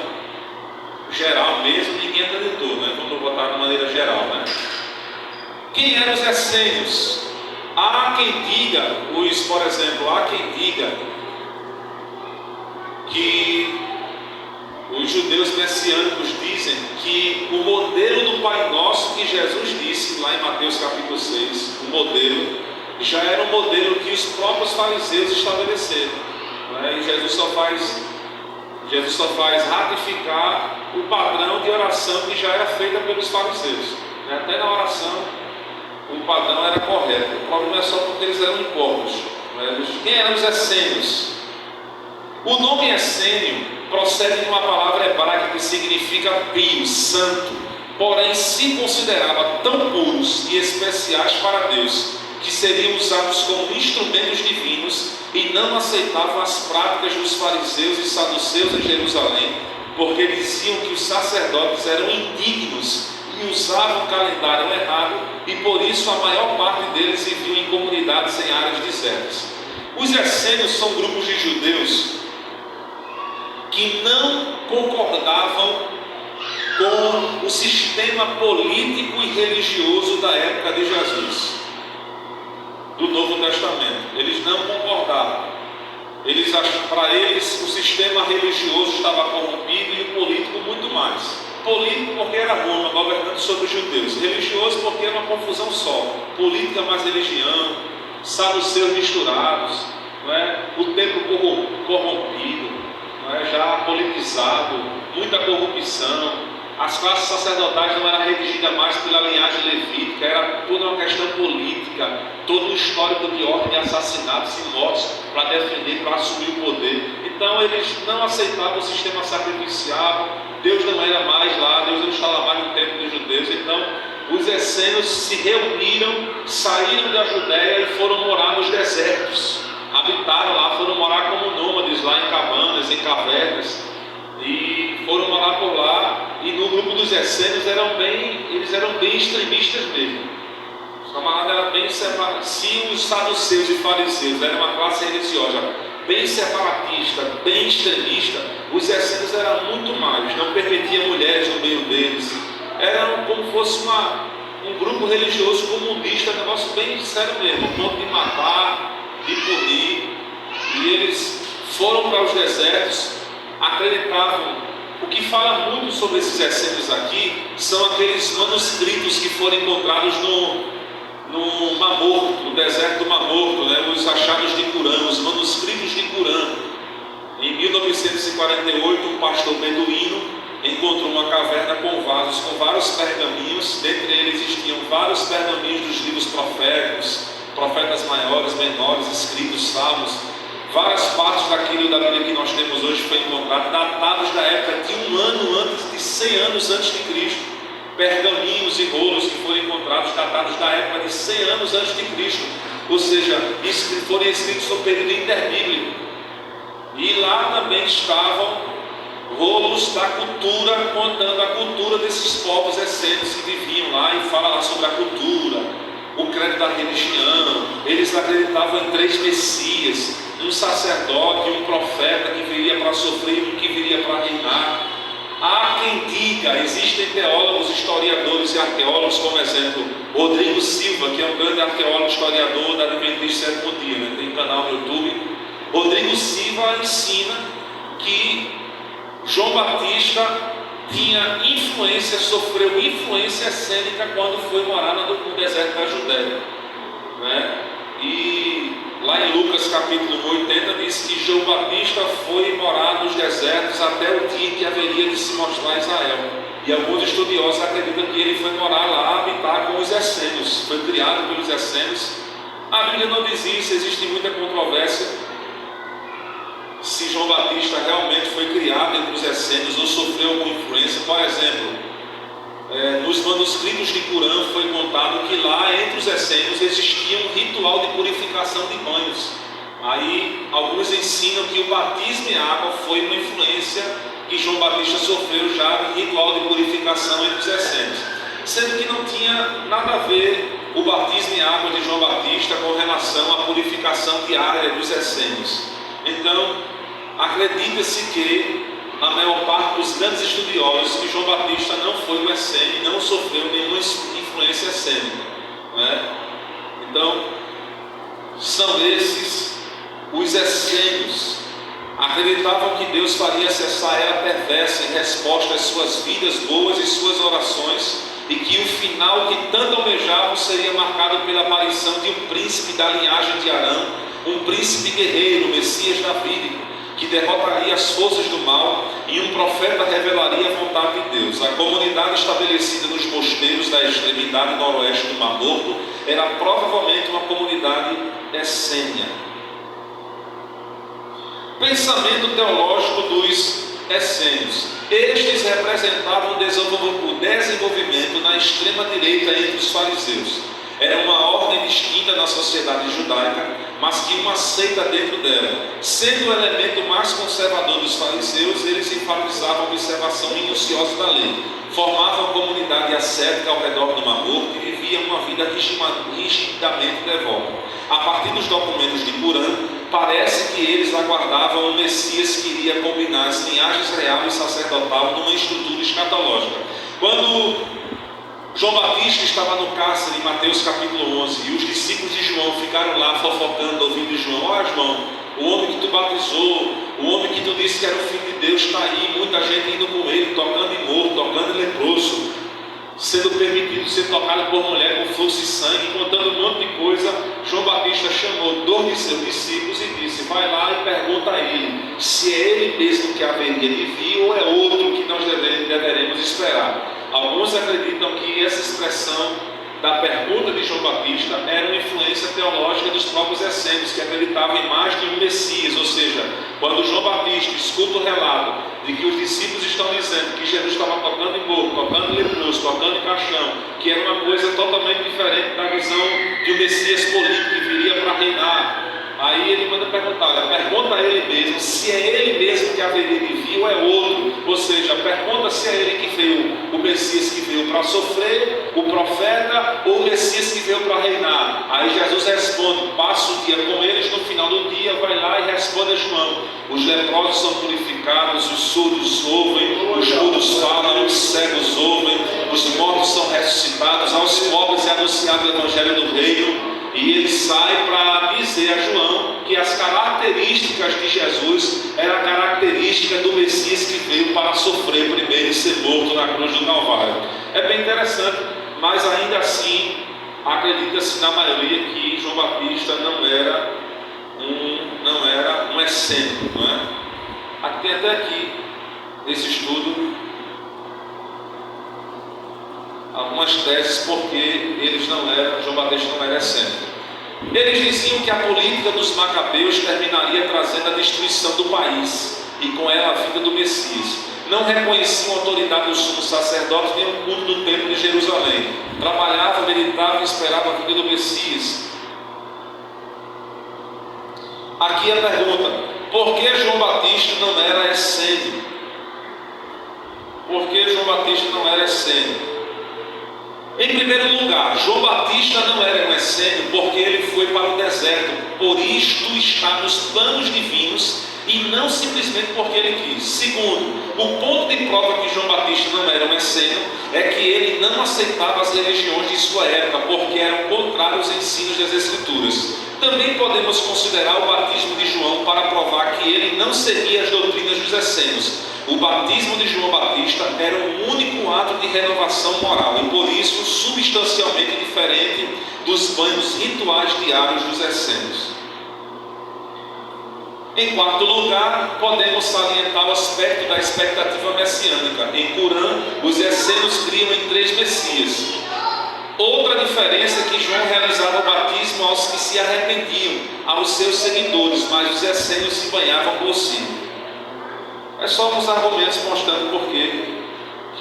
geral mesmo, ninguém acreditou, né? Vamos botar de maneira geral, né? Quem eram os essênios? Há quem diga, por exemplo, há quem diga que os judeus messiânicos dizem que o modelo do Pai Nosso que Jesus disse lá em Mateus capítulo 6, o modelo, já era um modelo que os próprios fariseus estabeleceram, né? E Jesus só faz ratificar o padrão de oração que já era feita pelos fariseus, né? Até na oração o padrão era correto. O problema é só porque eles eram hipócritas, né? Quem eram os essênios? O nome essênio procede de uma palavra hebraica que significa pio, santo, porém se considerava tão puros e especiais para Deus que seriam usados como instrumentos divinos e não aceitavam as práticas dos fariseus e saduceus em Jerusalém, porque diziam que os sacerdotes eram indignos e usavam o calendário errado, e por isso a maior parte deles viviam em comunidades em áreas desertas. Os essênios são grupos de judeus que não concordavam com o sistema político e religioso da época de Jesus, do Novo Testamento. Eles não concordavam. Para eles o sistema religioso estava corrompido e o político muito mais. Político porque era Roma governando sobre os judeus, religioso porque era uma confusão só, política mais religião, saduceus misturados, não é? O templo corrompido, não é? Já politizado, muita corrupção, as classes sacerdotais não eram redigidas mais pela linhagem levítica, era toda uma questão política, todo um histórico de ordem de assassinatos e mortes para defender, para assumir o poder. Então eles não aceitavam o sistema sacrificial, Deus não era mais lá, Deus não estava mais no templo dos judeus. Então os essênios se reuniram, saíram da Judéia e foram morar nos desertos, habitaram lá, foram morar como nômades lá em cabanas, em cavernas, e foram morar por lá. E no grupo dos essênios eles eram bem extremistas mesmo. Os camaradas eram bem separados. Se os saduceus e fariseus eram uma classe religiosa bem separatista, bem extremista, os essênios eram muito mais. Não permitiam mulheres no meio deles. Era como fosse um grupo religioso comunista, um negócio bem sério mesmo, um ponto de matar, de punir. E eles foram para os desertos, acreditavam. O que fala muito sobre esses essênios aqui são aqueles manuscritos que foram encontrados no Mar Morto, no deserto do Mar Morto, né? Os achados de Qumran, os manuscritos de Qumran. Em 1948, um pastor beduíno encontrou uma caverna com vasos, com vários pergaminhos. Dentre eles existiam vários pergaminhos dos livros proféticos, profetas maiores, menores, escritos, salmos. Várias partes daquilo da Bíblia que nós temos hoje foi encontrado, datados da época de 1 ano antes, de 100 anos antes de Cristo. Pergaminhos e rolos que foram encontrados, datados da época de 100 anos antes de Cristo. Ou seja, foram escritos no período interbíblico. E lá também estavam rolos da cultura, contando a cultura desses povos essênios que viviam lá, e fala lá sobre a cultura, o credo da religião. Eles acreditavam em 3 Messias, um sacerdote, um profeta que viria para sofrer e um que viria para reinar. Há quem diga, existem teólogos, historiadores e arqueólogos, como exemplo, Rodrigo Silva, que é um grande arqueólogo historiador da Adventista Sétimo Dia, né? Tem um canal no YouTube. Rodrigo Silva ensina que João Batista tinha influência, sofreu influência essênica quando foi morar no deserto da Judéia, né? E lá em Lucas capítulo 80 diz que João Batista foi morar nos desertos até o dia que haveria de se mostrar a Israel. E alguns estudiosos acreditam que ele foi morar lá, habitar com os essênios, foi criado pelos essênios. A Bíblia não diz isso, existe muita controvérsia se João Batista realmente foi criado entre os essênios ou sofreu alguma influência. Por exemplo, nos manuscritos de Corão foi contado que lá entre os essênios existia um ritual de purificação de banhos. Aí alguns ensinam que o batismo em água foi uma influência que João Batista sofreu já de ritual de purificação entre os essênios, sendo que não tinha nada a ver o batismo em água de João Batista com relação à purificação diária dos essênios. Então, acredita-se que a maior parte dos grandes estudiosos que João Batista não foi um essênio, não sofreu nenhuma influência essênica, né? Então, são esses os essênios. Acreditavam que Deus faria cessar a era perversa em resposta às suas vidas boas e suas orações, e que o final que tanto almejavam seria marcado pela aparição de um príncipe da linhagem de Arão, um príncipe guerreiro, o Messias davídico, que derrotaria as forças do mal, e um profeta revelaria a vontade de Deus. A comunidade estabelecida nos mosteiros da extremidade noroeste do Mar Morto era provavelmente uma comunidade essênia. Pensamento teológico dos essênios. Estes representavam o desenvolvimento na extrema direita entre os fariseus. Era uma ordem distinta na sociedade judaica, mas que uma seita dentro dela. Sendo o elemento mais conservador dos fariseus, eles enfatizavam a observação minuciosa da lei, formavam a comunidade ascética ao redor do Mar Morto e viviam uma vida rigidamente devota. A partir dos documentos de Corão, parece que eles aguardavam o Messias que iria combinar as linhagens real e sacerdotal numa estrutura escatológica. Quando João Batista estava no cárcere em Mateus capítulo 11, e os discípulos de João ficaram lá fofocando, ouvindo João: olha, João, o homem que tu batizou, o homem que tu disse que era o Filho de Deus, está aí, muita gente indo com ele, tocando em morto, tocando em leproso, sendo permitido ser tocado por mulher com fluxo e sangue, contando um monte de coisa. João Batista chamou 2 de seus discípulos e disse: vai lá e pergunta a ele se é ele mesmo que haveria de vir ou é outro que nós deveremos esperar. Alguns acreditam que essa expressão da pergunta de João Batista era uma influência teológica dos próprios essênios, que acreditavam em mais de um Messias. Ou seja, quando João Batista escuta o relato de que os discípulos estão dizendo que Jesus estava tocando em morto, tocando em leproso, tocando em caixão, que era uma coisa totalmente diferente da visão de um Messias político que viria para reinar, aí ele manda perguntar, pergunta a ele mesmo se é ele mesmo que haveria de vir ou é outro. Ou seja, pergunta se é ele que veio, o Messias que veio para sofrer, o profeta, ou o Messias que veio para reinar. Aí Jesus responde, passa o dia com eles, no final do dia vai lá e responde a João: os leprosos são purificados, os surdos ouvem, os mudos falam, os cegos ouvem, os mortos são ressuscitados, aos pobres é anunciado o evangelho do reino. E ele sai para dizer a João que as características de Jesus eram a característica do Messias que veio para sofrer primeiro e ser morto na cruz do Calvário. É bem interessante, mas ainda assim acredita-se na maioria que João Batista não era um essênico, não é? Aqui tem até aqui nesse estudo algumas teses porque João Batista não era essênico. Eles diziam que a política dos macabeus terminaria trazendo a destruição do país e com ela a vida do Messias. Não reconheciam a autoridade do sumo sacerdote nem o culto do templo de Jerusalém. Trabalhavam, meditavam e esperavam a vida do Messias. Aqui a pergunta: por que João Batista não era essênio? Por que João Batista não era essênio? Em primeiro lugar, João Batista não era um essênio porque ele foi para o deserto, por isto está nos planos divinos e não simplesmente porque ele quis. Segundo, o ponto de prova que João Batista não era um essênio é que ele não aceitava as religiões de sua época porque eram contrários aos ensinos das Escrituras. Também podemos considerar o batismo de João para provar que ele não seguia as doutrinas dos essênios. O batismo de João Batista era o único ato de renovação moral e por isso substancialmente diferente dos banhos rituais diários dos essênios. Em quarto lugar, podemos salientar o aspecto da expectativa messiânica. Em Corão, os essênios criam em 3 Messias. Outra diferença é que João realizava o batismo aos que se arrependiam, aos seus seguidores, mas os essênios se banhavam por si. É só uns argumentos mostrando por que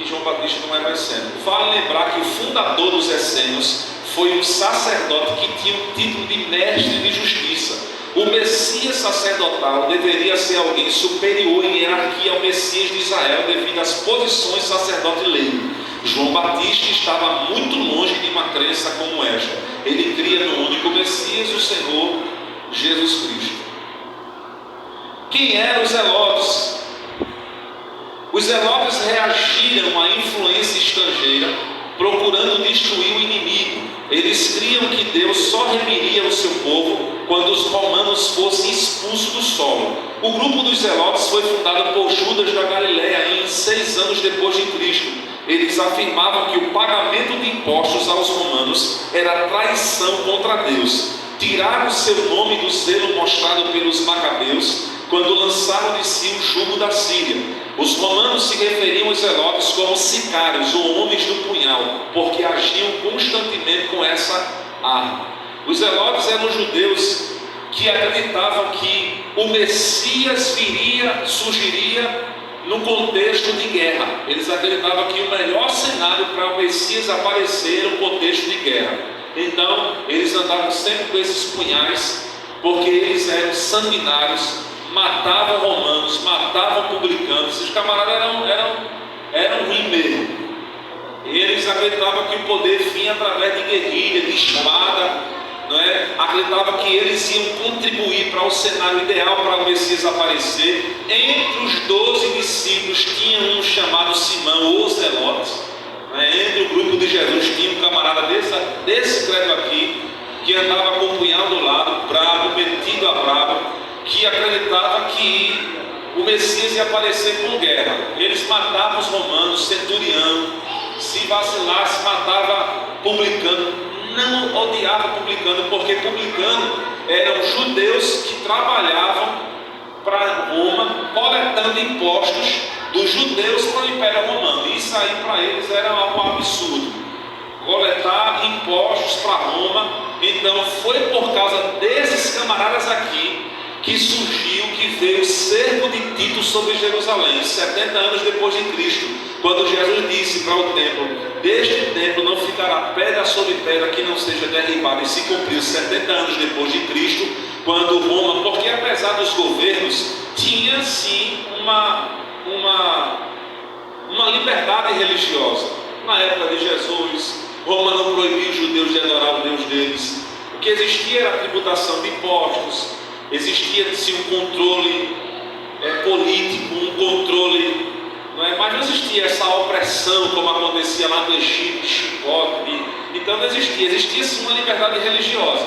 João Batista não é essênio. Vale lembrar que o fundador dos essênios foi um sacerdote que tinha o título de mestre de justiça. O Messias sacerdotal deveria ser alguém superior em hierarquia ao Messias de Israel devido às posições sacerdote e lei. João Batista estava muito longe de uma crença como esta. Ele cria no único Messias, o Senhor Jesus Cristo. Quem eram os zelotes? Os zelotes reagiram à influência estrangeira, procurando destruir o inimigo. Eles criam que Deus só remiria o seu povo quando os romanos fossem expulsos do solo. O grupo dos zelotes foi fundado por Judas da Galileia em 6 anos depois de Cristo. Eles afirmavam que o pagamento de impostos aos romanos era traição contra Deus. Tiraram seu nome do selo mostrado pelos macabeus quando lançaram de si o jugo da Síria. Os romanos se referiam aos zelotes como sicários ou homens do punhal, porque agiam constantemente com essa arma. Os zelotes eram judeus que acreditavam que o Messias surgiria no contexto de guerra. Eles acreditavam que o melhor cenário para o Messias aparecer era o contexto de guerra. Então, eles andavam sempre com esses punhais, porque eles eram sanguinários, matavam romanos, matavam publicanos. Esses camaradas eram ruins mesmo. Eles acreditavam que o poder vinha através de guerrilha, de espada, não é? Acreditavam que eles iam contribuir para o cenário ideal para o Messias aparecer. Entre os 12 discípulos tinha um chamado Simão, o Zelote. Entre o grupo de Jesus tinha um camarada desse credo aqui, que andava com o punhal do lado, bravo, metido a bravo, que acreditava que o Messias ia aparecer com guerra. Eles matavam os romanos, centurião, se vacilasse, matava publicano. Não odiava publicano, porque publicano eram judeus que trabalhavam para Roma, coletando impostos dos judeus para o Império Romano. Isso aí para eles era algo absurdo, coletar impostos para Roma. Então foi por causa desses camaradas aqui que surgiu, que veio o cerco de Tito sobre Jerusalém, 70 anos depois de Cristo, quando Jesus disse para o templo: deste templo não ficará pedra sobre pedra que não seja derribada. E se cumpriu 70 anos depois de Cristo, quando Roma, porque apesar dos governos, tinha sim uma liberdade religiosa. Na época de Jesus, Roma não proibia os judeus de adorar o Deus deles. O que existia era a tributação de impostos, existia sim um controle político, um controle, mas não existia essa opressão como acontecia lá no Egito, chicote. Então não existia sim uma liberdade religiosa.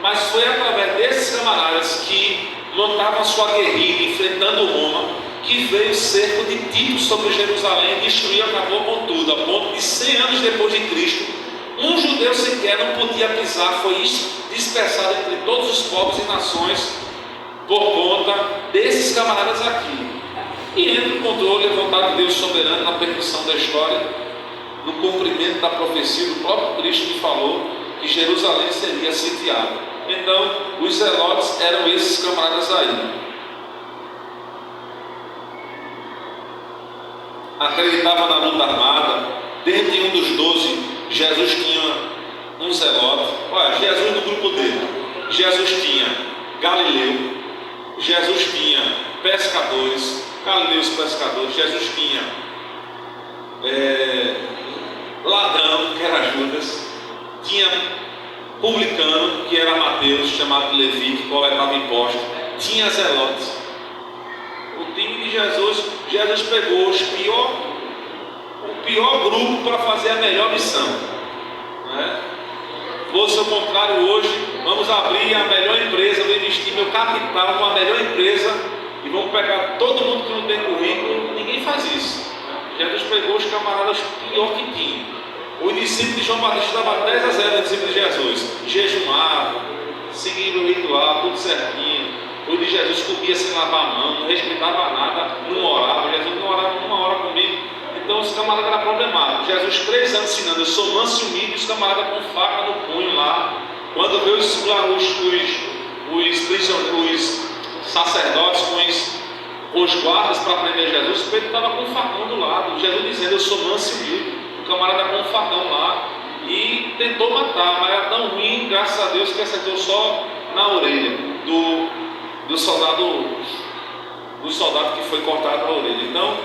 Mas foi através desses camaradas que montavam a sua guerrilha enfrentando Roma, que veio o cerco de Tito sobre Jerusalém, destruiu, acabou com tudo, a ponto de 100 anos depois de Cristo, um judeu sequer não podia pisar, foi dispersado entre todos os povos e nações por conta desses camaradas aqui. E entra o controle e a vontade de Deus soberano na permissão da história, no cumprimento da profecia do próprio Cristo, que falou que Jerusalém seria sitiada. Então, os zelotes eram esses camaradas aí. Acreditava na luta armada. Dentre um dos 12, Jesus tinha um zelote. Olha, Jesus no grupo dele. Jesus tinha Galileu. Jesus tinha pescadores. Galileus pescadores. Jesus tinha ladrão, que era Judas. Tinha publicano, que era Mateus, chamado de Levi, que coletava impostos. Tinha zelotes. O time de Jesus pegou o pior grupo para fazer a melhor missão. Fosse ao contrário hoje, vamos abrir a melhor empresa, vou investir meu capital com a melhor empresa e vamos pegar todo mundo que não tem currículo. Ninguém faz isso. Jesus pegou os camaradas pior que tinha. O discípulo de João Batista dava 10-0 no discípulo de Jesus. Jejuava, seguindo o ritual, tudo certinho. O de Jesus comia sem lavar a mão, não respeitava nada, não orava. Jesus não orava uma hora comigo. Então os camaradas eram problemáticos. Jesus 3 anos ensinando, eu sou manso e humilde, e os camaradas com faca no punho lá. Quando veio os sacerdotes com os guardas para prender Jesus, Pedro estava com um facão do lado. Jesus dizendo, eu sou manso e humilde. O camarada com um facão lá e tentou matar, mas era tão ruim, graças a Deus, que acertou só na orelha do soldado que foi cortado a orelha. Então,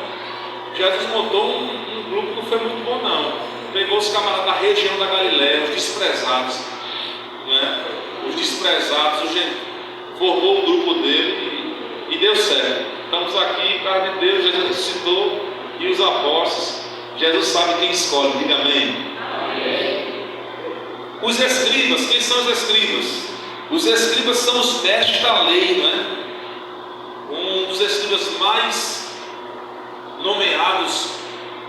Jesus montou um grupo que não foi muito bom não. Pegou os camaradas da região da Galiléia, os desprezados, né? Os desprezados, formou o grupo dele e deu certo. Estamos aqui, cara de Deus, Jesus ressuscitou, e os apóstolos, Jesus sabe quem escolhe, diga amém. Amém. Os escribas, quem são os escribas? Os escribas são os mestres da lei, né? Um dos escribas mais nomeados,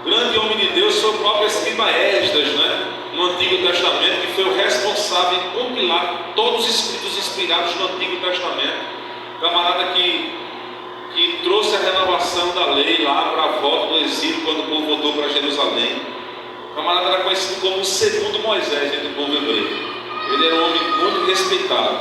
grande homem de Deus, foi o próprio escriba Esdras, né? No Antigo Testamento, que foi o responsável em compilar todos os escritos inspirados no Antigo Testamento. Camarada que trouxe a renovação da lei lá para a volta do exílio, quando o povo voltou para Jerusalém. O camarada era conhecido como o segundo Moisés entre o povo hebreu. Ele era um homem muito respeitado,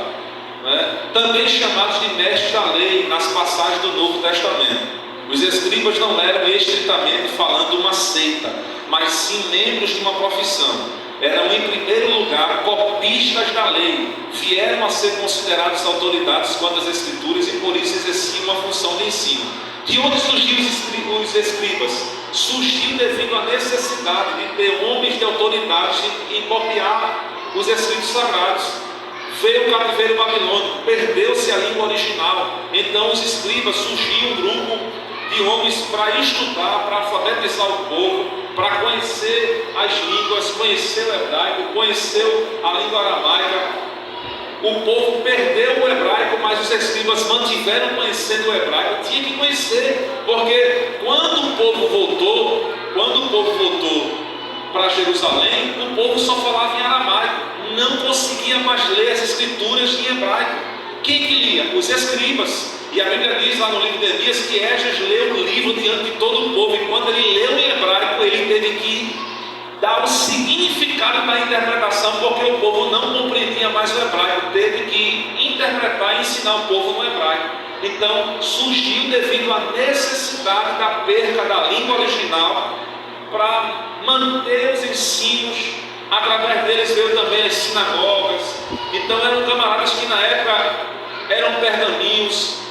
né? Também chamados de mestres da lei nas passagens do Novo Testamento. Os escribas não eram estritamente falando uma seita, mas sim membros de uma profissão. Eram, em primeiro lugar, copistas da lei. Vieram a ser considerados autoridades quanto às escrituras e por isso exerciam uma função de ensino. De onde surgiu os escribas? Surgiu devido à necessidade de ter homens de autoridade em copiar os escritos sagrados. Veio o cativeiro babilônico, perdeu-se a língua original. Então os escribas, surgiu um grupo de homens para estudar, para alfabetizar o povo, para conhecer as línguas, conhecer o hebraico, conhecer a língua aramaica. O povo perdeu o hebraico, mas os escribas mantiveram conhecendo o hebraico. Tinha que conhecer, porque quando o povo voltou para Jerusalém, o povo só falava em aramaico, não conseguia mais ler as escrituras em hebraico. Quem que lia? Os escribas. E a Bíblia diz lá no livro de Neemias que Esdras leu o livro diante de todo o povo, e quando ele leu em hebraico, ele teve que dar o significado da interpretação, porque o povo não compreendia mais o hebraico, teve que interpretar e ensinar o povo no hebraico. Então surgiu devido à necessidade da perca da língua original para manter os ensinos. Através deles veio também as sinagogas. Então eram camaradas que na época eram pergaminhos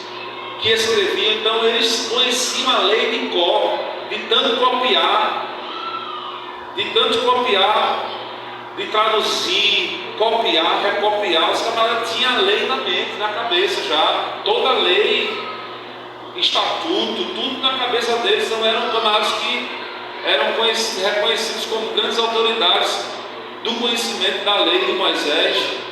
que escreviam, então eles conheciam a lei de cor, de tanto copiar, de traduzir, copiar, recopiar. Os camaradas tinham a lei na mente, na cabeça já, toda a lei, estatuto, tudo na cabeça deles. Então eram camaradas que eram reconhecidos como grandes autoridades do conhecimento da lei de Moisés.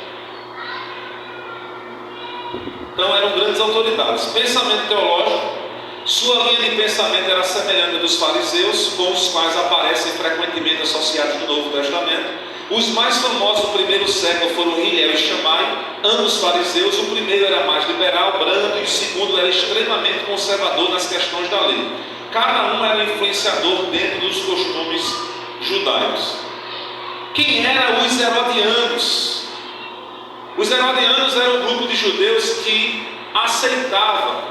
Então eram grandes autoridades. Pensamento teológico. Sua linha de pensamento era semelhante à dos fariseus, com os quais aparecem frequentemente associados no Novo Testamento. Os mais famosos do primeiro século foram Hillel e Shammai, ambos fariseus. O primeiro era mais liberal, brando, e o segundo era extremamente conservador nas questões da lei. Cada um era influenciador dentro dos costumes judaicos. Quem eram os herodianos? Os herodianos eram um grupo de judeus que aceitava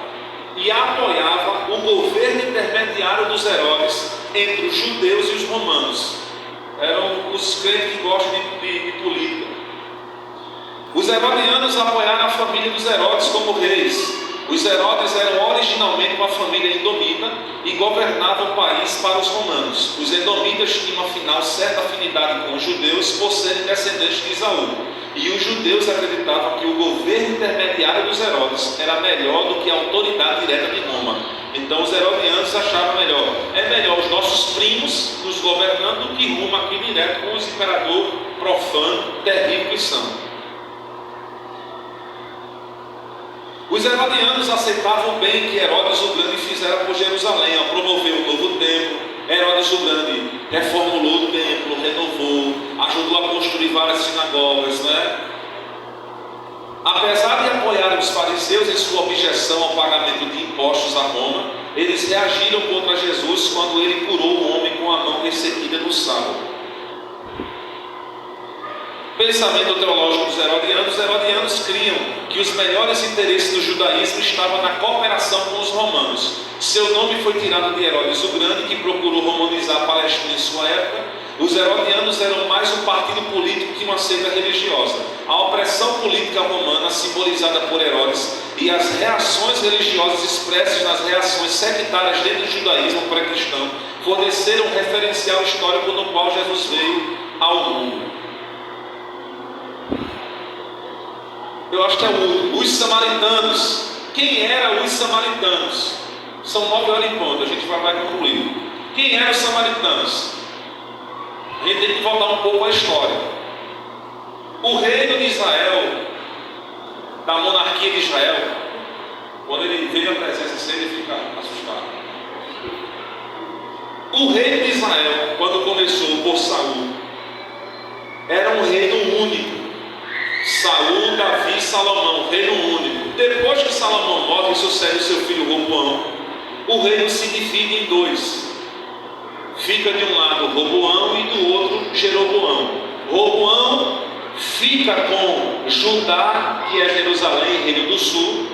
e apoiava o governo intermediário dos Herodes entre os judeus e os romanos. Eram os crentes que gostam de política. Os herodianos apoiaram a família dos Herodes como reis. Os Herodes eram originalmente uma família edomita e governavam o país para os romanos. Os edomitas tinham afinal certa afinidade com os judeus por serem descendentes de Esaú. E os judeus acreditavam que o governo intermediário dos Herodes era melhor do que a autoridade direta de Roma. Então os herodianos achavam melhor. É melhor os nossos primos nos governando do que Roma aqui direto com os imperadores profanos, terríveis que são. Os herodianos aceitavam bem que Herodes o Grande fizera por Jerusalém ao promover um novo templo. Herodes o Grande reformulou o templo, renovou, ajudou a construir várias sinagogas, né? Apesar de apoiar os fariseus em sua objeção ao pagamento de impostos a Roma, eles reagiram contra Jesus quando ele curou o homem com a mão ressequida no sábado. Pensamento teológico dos herodianos. Os herodianos criam que os melhores interesses do judaísmo estavam na cooperação com os romanos. Seu nome foi tirado de Herodes o Grande, que procurou romanizar a Palestina em sua época. Os herodianos eram mais um partido político que uma seita religiosa. A opressão política romana, simbolizada por Herodes, e as reações religiosas expressas nas reações sectárias dentro do judaísmo pré-cristão, forneceram um referencial histórico no qual Jesus veio ao mundo. Eu acho que é o último. Os samaritanos. Quem eram os samaritanos? São 9 horas em ponto, a gente vai concluir. Quem eram os samaritanos? A gente tem que voltar um pouco à história. O reino de Israel, da monarquia de Israel, quando ele vê a presença dele, ele fica assustado. O reino de Israel, quando começou por Saul, era um reino único. Saul, Davi e Salomão, reino único. Depois que Salomão morre, sucede o seu filho Roboão, o reino se divide em dois. Fica de um lado Roboão e do outro Jeroboão. Roboão fica com Judá, que é Jerusalém, reino do sul,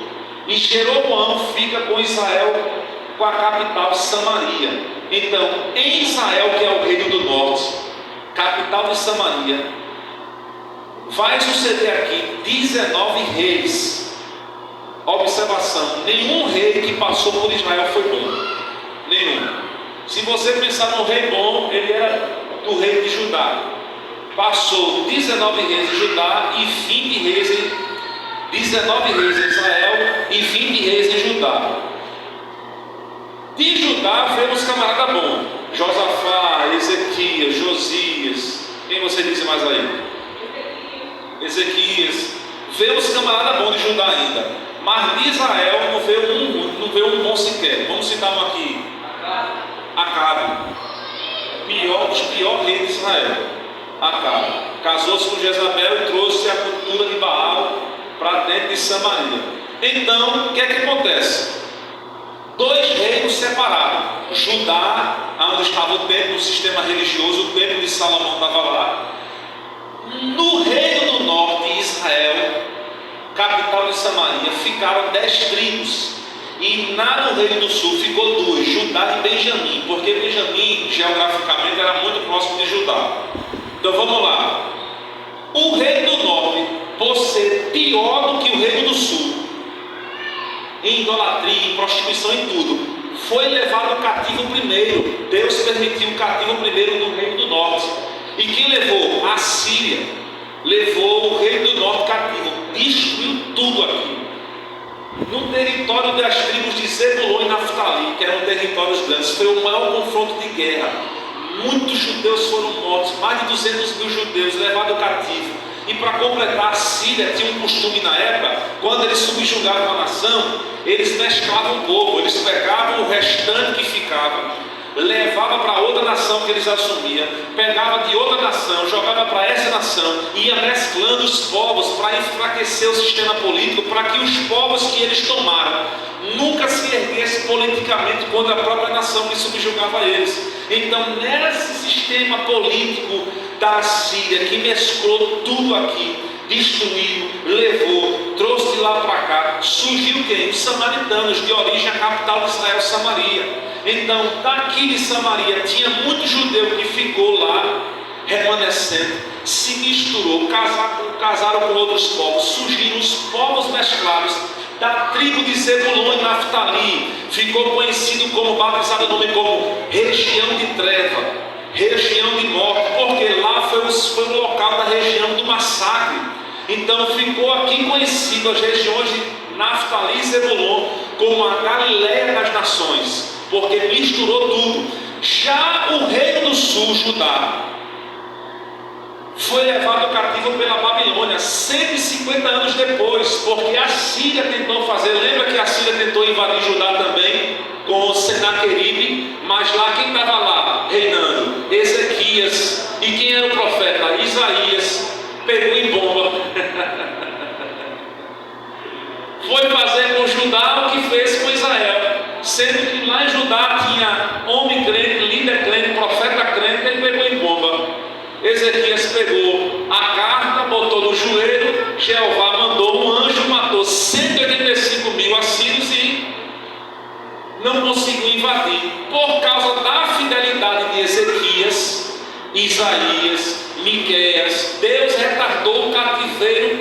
e Jeroboão fica com Israel, com a capital Samaria. Então, em Israel, que é o reino do norte, capital de Samaria, vai suceder aqui 19 reis. Observação: nenhum rei que passou por Israel foi bom. Nenhum. Se você pensar num rei bom, ele era do reino de Judá. Passou 19 reis em Judá e 20 reis em 19 reis em Israel e 20 reis em Judá. De Judá veio os camaradas bons: Josafá, Ezequias, Josias. Quem você disse mais aí? Ezequias. Veio os camaradas bons de Judá ainda, mas de Israel não veio um bom sequer. Vamos citar um aqui: Acabe, dos piores reis de Israel. Acabe casou-se com Jezabel e trouxe a cultura de Baal para dentro de Samaria. Então, o que é que acontece? 2 reinos separados. Judá, onde estava o templo, o sistema religioso, o templo de Salomão estava lá. No reino do norte, Israel, capital de Samaria, ficaram 10 tribos. E no reino do sul ficou 2, Judá e Benjamim, porque Benjamim, geograficamente, era muito próximo de Judá. Então vamos lá. O reino do norte, por ser pior do que o reino do sul, em idolatria, em prostituição, em tudo, foi levado cativo primeiro. Deus permitiu o cativo primeiro no reino do norte. E quem levou? A Síria. Levou o reino do norte cativo, destruiu tudo aqui. No território das tribos de Zebulon e Naftali, que eram territórios grandes, foi o maior confronto de guerra. Muitos judeus foram mortos, mais de 200 mil judeus levados cativo. E para completar, a Síria tinha um costume na época: quando eles subjugavam a nação, eles mesclavam o povo, eles pegavam o restante que ficava, levava para outra nação que eles assumiam, pegava de outra nação, jogava para essa nação, ia mesclando os povos para enfraquecer o sistema político, para que os povos que eles tomaram nunca se erguessem politicamente contra a própria nação que subjugava eles. Então, nesse sistema político da Síria, que mesclou tudo aqui, destruiu, levou, trouxe de lá para cá, surgiu quem? Os samaritanos, de origem a capital de Israel, Samaria. Então, daqui de Samaria, tinha muito judeu que ficou lá, remanescente, se misturou, casaram com outros povos, surgiram os povos mesclados da tribo de Zebulon e Naftali. Ficou conhecido como, batizado o nome como região de treva, região de morte, porque lá foi o local da região do massacre. Então ficou aqui conhecido as regiões de Naftali e Zebulon como a Galileia das nações, porque misturou tudo. Já o reino do sul, Judá, foi levado cativo pela Babilônia 150 anos depois, porque a Síria tentou fazer. Lembra que a Síria tentou invadir Judá também com Senaqueribe, mas lá quem estava lá reinando? Ezequias. E quem era o profeta? Isaías. Pegou em bomba. Foi fazer com Judá o que fez com Israel. sendo que lá em Judá tinha homem crente, líder crente, profeta crente, ele pegou em bomba. Ezequias pegou a carta, botou no joelho, Jeová mandou um anjo, matou 185 mil assírios e não conseguiu invadir. Por causa da fidelidade de Ezequias, Isaías, Miqueias, Deus retardou o cativeiro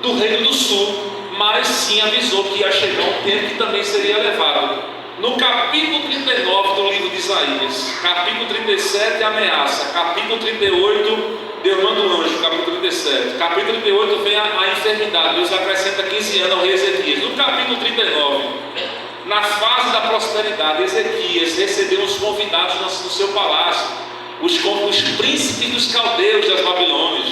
do reino do sul, mas sim avisou que ia chegar um tempo que também seria levado. No capítulo 39 do livro de Isaías, capítulo 37, ameaça. Capítulo 38, Deus manda um anjo. Capítulo 37. Capítulo 38 vem a enfermidade. Deus acrescenta 15 anos ao rei Ezequias. No capítulo 39, na fase da prosperidade, Ezequias recebeu os convidados no seu palácio, os príncipes dos caldeus das Babilônias.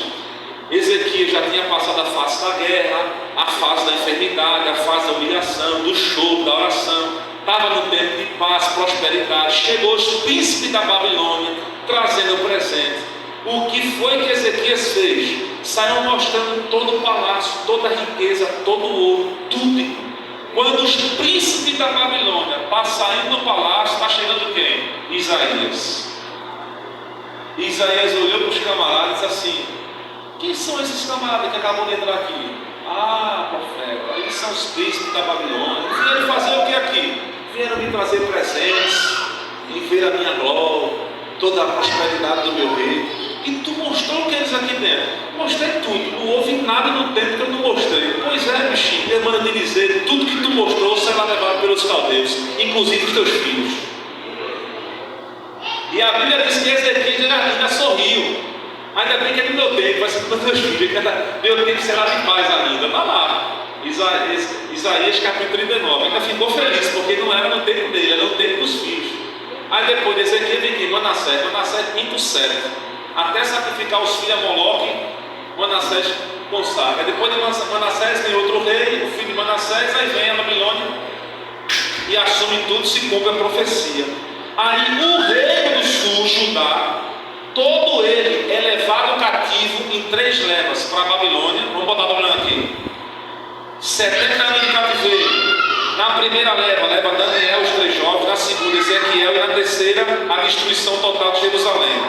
Ezequias já tinha passado a fase da guerra, a fase da enfermidade, a fase da humilhação, do choro, da oração. Estava no tempo de paz, prosperidade. Chegou os príncipes da Babilônia trazendo o presente. O que foi que Ezequias fez? Saiu mostrando todo o palácio, toda a riqueza, todo o ouro, tudo. Quando os príncipes da Babilônia passarem no palácio, está chegando quem? Isaías. Isaías olhou para os camaradas e disse assim: quem são esses camaradas que acabam de entrar aqui? Ah, profeta, eles são os príncipes da Babilônia. Vieram fazer o que aqui? Vieram me trazer presentes e ver a minha glória, toda a prosperidade do meu rei. E tu mostrou o que eles aqui dentro? Mostrei tudo, não houve nada no tempo que eu não mostrei. Pois é, bichinho, Deus manda te dizer: tudo que tu mostrou será levado pelos caldeus, inclusive os teus filhos. E a Bíblia diz que Ezequias ainda sorriu. Ainda bem que é do meu tempo, vai ser dos meus filhos, meu tempo será de paz ainda. Está lá, Isaías capítulo 39. Ainda ficou feliz, porque não era no tempo dele, era no tempo dos filhos. Aí depois de Ezequias vem aqui, Manassés quinto o sétimo. Até sacrificar os filhos a Moloque, Manassés consagra. Depois de Manassés vem outro rei, o filho de Manassés, aí vem a Babilônia e assume tudo, se cumpre a profecia. Aí o reino do sul, Judá, todo ele é levado cativo em 3 levas para a Babilônia. Vamos botar a Babilônia aqui. 70 anos de cativeiro. Na primeira leva Daniel, os 3 jovens. Na segunda, Ezequiel. E na terceira, a destruição total de Jerusalém.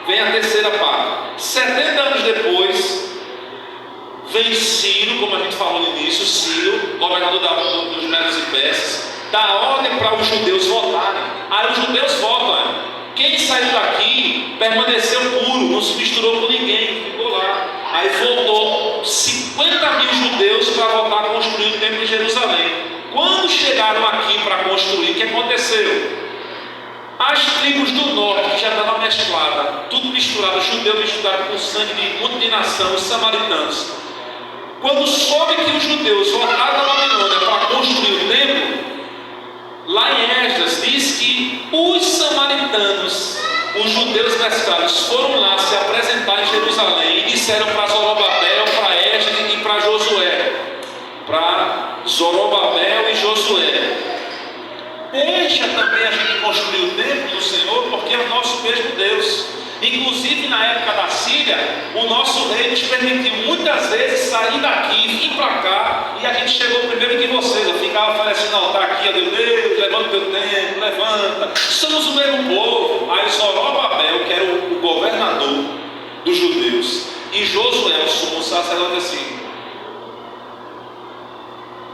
Vem a terceira parte. 70 anos depois, vem Ciro, como a gente falou no início, Ciro, governador dos Medos e Persas, dá ordem para os judeus votarem. Aí os judeus votam. Quem saiu daqui permaneceu puro, não se misturou com ninguém, ficou lá. Aí voltou 50 mil judeus para voltar a construir o templo de Jerusalém. Quando chegaram aqui para construir, o que aconteceu? As tribos do norte, que já estavam mescladas, tudo misturado, judeu misturado com sangue de um monte de nação, os samaritanos. Quando soube que os judeus voltaram da Babilônia para construir o templo, lá em Esdras diz que os samaritanos, os judeus mesclados, foram lá se apresentar em Jerusalém e disseram para Zorobabel, para Esdras e para Josué, para Zorobabel e Josué: deixa também a gente construir o templo do Senhor, porque é o nosso mesmo Deus. Inclusive na época da Síria, o nosso rei nos permitiu muitas vezes sair daqui, vir para cá, e a gente chegou primeiro que vocês. Eu ficava oferecendo altar aqui, ó Deus, levanta o teu templo, levanta, somos o mesmo povo. Aí Zorobabel, que era o governador dos judeus, e Josué, o sumo sacerdote, assim: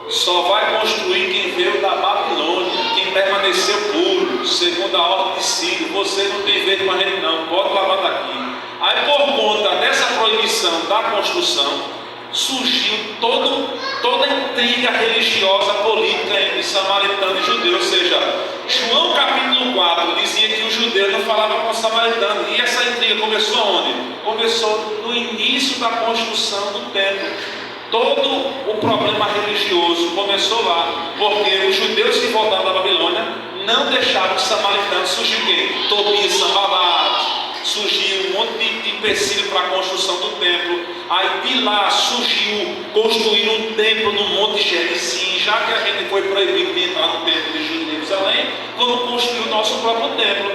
só vai construir quem veio da Babilônia, quem permaneceu puro, segundo a ordem de Ciro. Você não tem vez com a gente não, pode lavar daqui. Aí por conta dessa proibição da construção, surgiu toda a intriga religiosa, política entre samaritano e judeu. Ou seja, João capítulo 4 dizia que os judeus não falavam com os samaritanos. E essa intriga começou aonde? Começou no início da construção do templo. Todo o problema religioso começou lá, porque os judeus que voltaram da Babilônia não deixaram os samaritanos. Surgiu quem? Tobias, Sanbalat, surgiu um monte de empecilho para a construção do templo. Aí de lá surgiu construir um templo no Monte Gerizim. Já que a gente foi proibido de entrar no templo de Jerusalém, vamos construir o nosso próprio templo,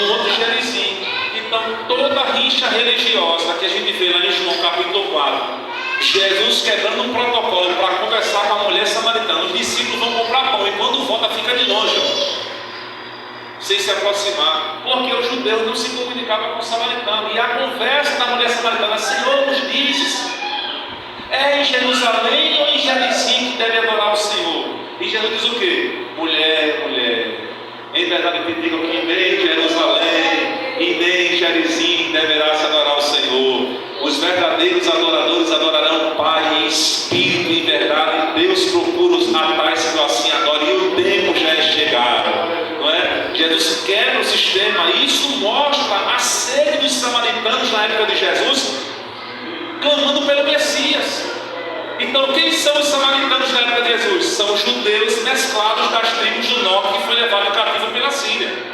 Monte Gerizim. Então toda a rixa religiosa que a gente vê lá em João capítulo 4 Jesus quebrando um protocolo para conversar com a mulher samaritana. Os discípulos vão comprar pão e quando volta fica de longe, sem se aproximar, porque os judeus não se comunicavam com o samaritano. E a conversa da mulher samaritana: Senhor, nos dizes, é em Jerusalém ou em Jericim que deve adorar o Senhor? E Jesus diz o quê? Mulher, em verdade te digo que nem em Jerusalém e nem em Jericim deverá se adorar o Senhor. Os verdadeiros adoradores adorarão o Pai em espírito e em verdade. Deus procura os tais que assim adoram, e o tempo já é chegado, não é? Jesus quebra o sistema. Isso mostra a sede dos samaritanos na época de Jesus, clamando pelo Messias. Então, quem são os samaritanos na época de Jesus? São os judeus mesclados das tribos do norte que foi levado cativo pela Síria.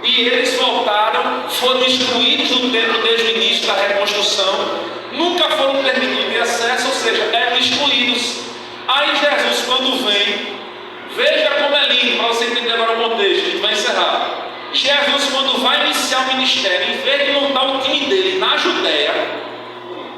E eles voltaram, foram excluídos do templo desde o início da reconstrução, nunca foram permitidos de acesso, ou seja, eram excluídos. Aí Jesus, quando vem, veja como é lindo, para você entender agora o contexto, a gente vai encerrar. Jesus, quando vai iniciar o ministério, em vez de montar o time dele na Judéia,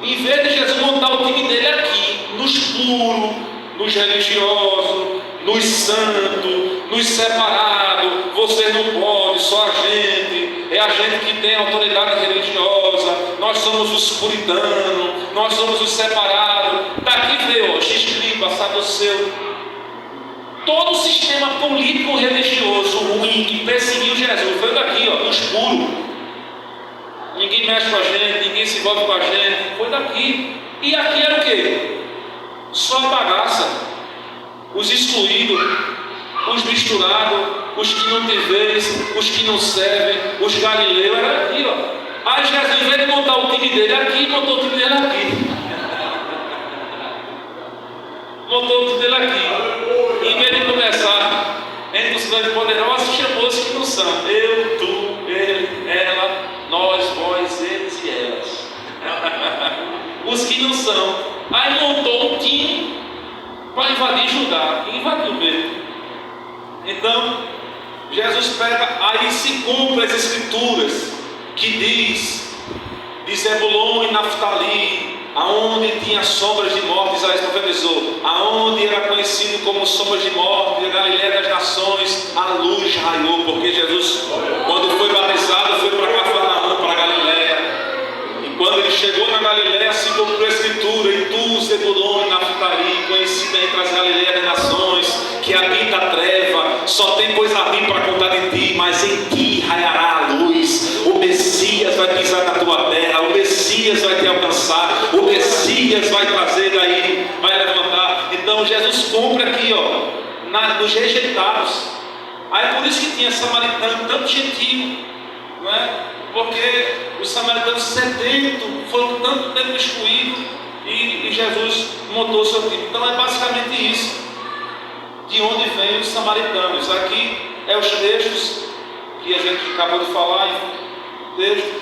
em vez de Jesus montar o time dele aqui, nos puros, nos religiosos, nos santos, nos separados, você não pode, só a gente, é a gente que tem autoridade religiosa, nós somos os puritanos, nós somos os separados. Daqui veio escriba, saduceu. Todo o sistema político religioso ruim que perseguiu Jesus veio daqui, dos puros. Ninguém mexe com a gente, ninguém se envolve com a gente, foi daqui. E aqui era o quê? Só bagaça. Os excluídos, os misturados, os que não têm vez, os que não servem, os galileus, era aqui, Aí Jesus, em vez de montar o time dele aqui, montou o time dele aqui. Montou o time dele aqui. Em vez de começar entre os grandes poderosos, chamou os que não são. Eu, tu, ele, ela, nós, vós, eles e elas. Os que não são. Aí montou um time para invadir Judá. E invadiu mesmo. Então, Jesus pega, aí se cumpre as escrituras que diz de Zebulon e Naftali, aonde tinha sombras de morte, Isaías profetizou, aonde era conhecido como sombras de morte, a Galileia das nações, a luz raiou, porque Jesus, quando foi batizado, foi para Cafarnaum, para a Galileia. E quando ele chegou na Galileia, se cumpriu a escritura: e tu, Zebulon e Naftali, conhecida entre as Galileias das nações, que habita a treva, só tem coisa ruim para contar de ti, mas em ti raiará a luz. O Messias vai pisar na tua terra, o Messias vai te alcançar, o Messias vai trazer daí, vai levantar. Então Jesus cumpre aqui, nos rejeitados. Aí por isso que tinha samaritano, tanto gentio, não é? Porque os samaritanos sedentos foram tanto tempo excluídos e Jesus montou o seu time. Então é basicamente isso. De onde vêm os samaritanos? Aqui é os textos que a gente acabou de falar. Texto.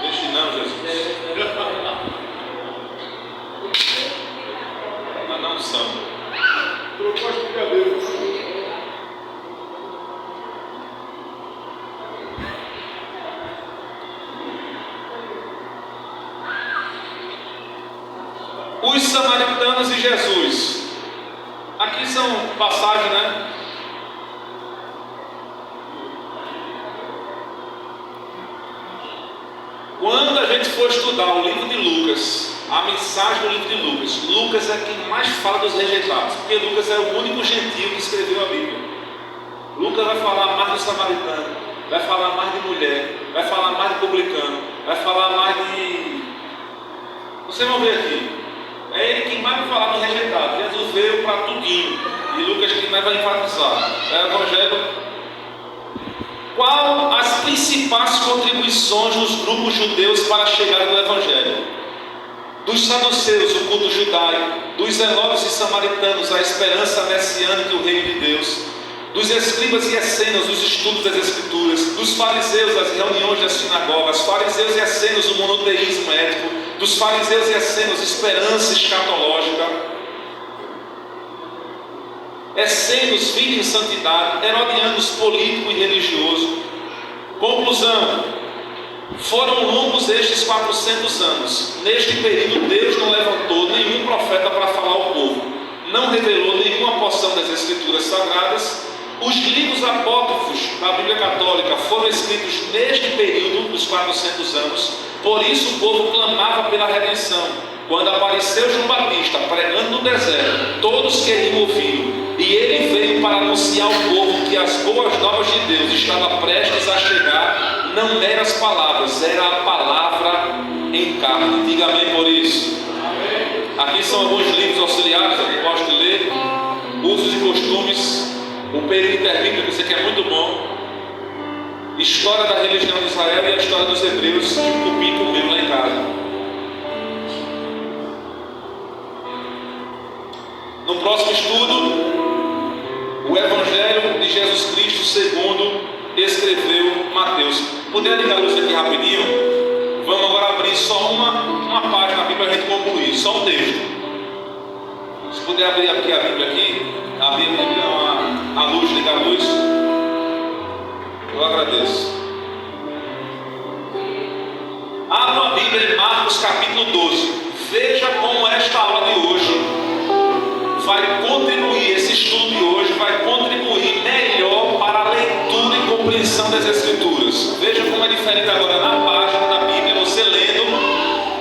Deixe não, Jesus. Mas não são. Trocou as brigadeiras. Os samaritanos e Jesus. Aqui são passagens, né? Quando a gente for estudar o livro de Lucas, a mensagem do livro de Lucas, Lucas é quem mais fala dos rejeitados, porque Lucas é o único gentil que escreveu a Bíblia. Lucas vai falar mais do samaritano, vai falar mais de mulher, vai falar mais de publicano, vai falar mais de... Vocês vão ver aqui. É ele quem mais vai falar dos rejeitados. Jesus veio para tudinho. E Lucas quem mais vai enfatizar. É o Evangelho. Qual as principais contribuições dos grupos judeus para a chegada do Evangelho? Dos saduceus, o culto judaico. Dos zelotes e samaritanos, a esperança messiânica e o reino de Deus. Dos escribas e essênios, os estudos das Escrituras. Dos fariseus, as reuniões das sinagogas. Fariseus e essênios, o monoteísmo ético. Dos fariseus e essênios, esperança escatológica. Essênios, vida em santidade. Herodianos, político e religioso. Conclusão: Foram longos estes 400 anos. Neste período, Deus não levantou nenhum profeta para falar ao povo, não revelou nenhuma porção das Escrituras Sagradas. Os livros apócrifos da Bíblia Católica foram escritos neste período dos 400 anos. Por isso o povo clamava pela redenção. Quando apareceu João Batista pregando no deserto, todos queriam ouvi-lo. E ele veio para anunciar ao povo que as boas novas de Deus estavam prestes a chegar. Não eram as palavras, era a palavra em carne. Diga amém por isso. Aqui são alguns livros auxiliares que eu gosto de ler. Usos e costumes, o período interbíblico, que isso aqui é muito bom. História da religião de Israel e a história dos hebreus, de um cubículo meu lá em casa. No próximo estudo, o Evangelho de Jesus Cristo segundo escreveu Mateus. Puder ligar a luz aqui rapidinho? Vamos agora abrir só uma página aqui para a gente concluir, só um texto. Se puder abrir aqui a Bíblia aqui, abrir a luz, ligar a luz, eu agradeço. Abra a Bíblia em Marcos capítulo 12. Veja como esta aula de hoje vai contribuir, esse estudo de hoje vai contribuir melhor para a leitura e compreensão das Escrituras. Veja como é diferente agora na página da Bíblia, você lendo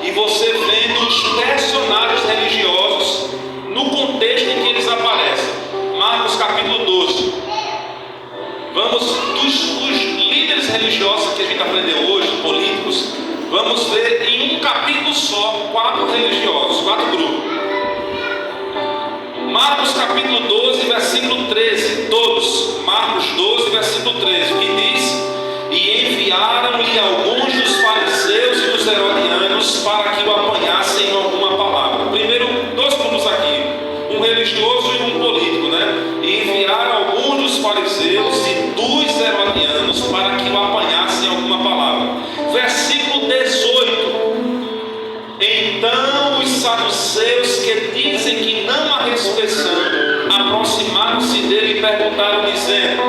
e você vendo os personagens religiosos no contexto em que eles aparecem. Marcos capítulo 12. Vamos, dos líderes religiosos que a gente aprendeu hoje, políticos, vamos ver em um capítulo só 4 religiosos, 4 grupos. Marcos capítulo 12, versículo 13, todos, Marcos 12, versículo 13, que diz: e enviaram-lhe alguns dos fariseus e dos herodianos para que o apanhassem em alguma palavra. Primeiro, 2 grupos aqui, um religioso e um político, né? E enviaram alguns dos fariseus e dos herodianos para que o apanhassem em alguma palavra. Versículo 18: então os saduceus, que dizem que não há ressurreição, aproximaram-se dele e perguntaram, dizendo,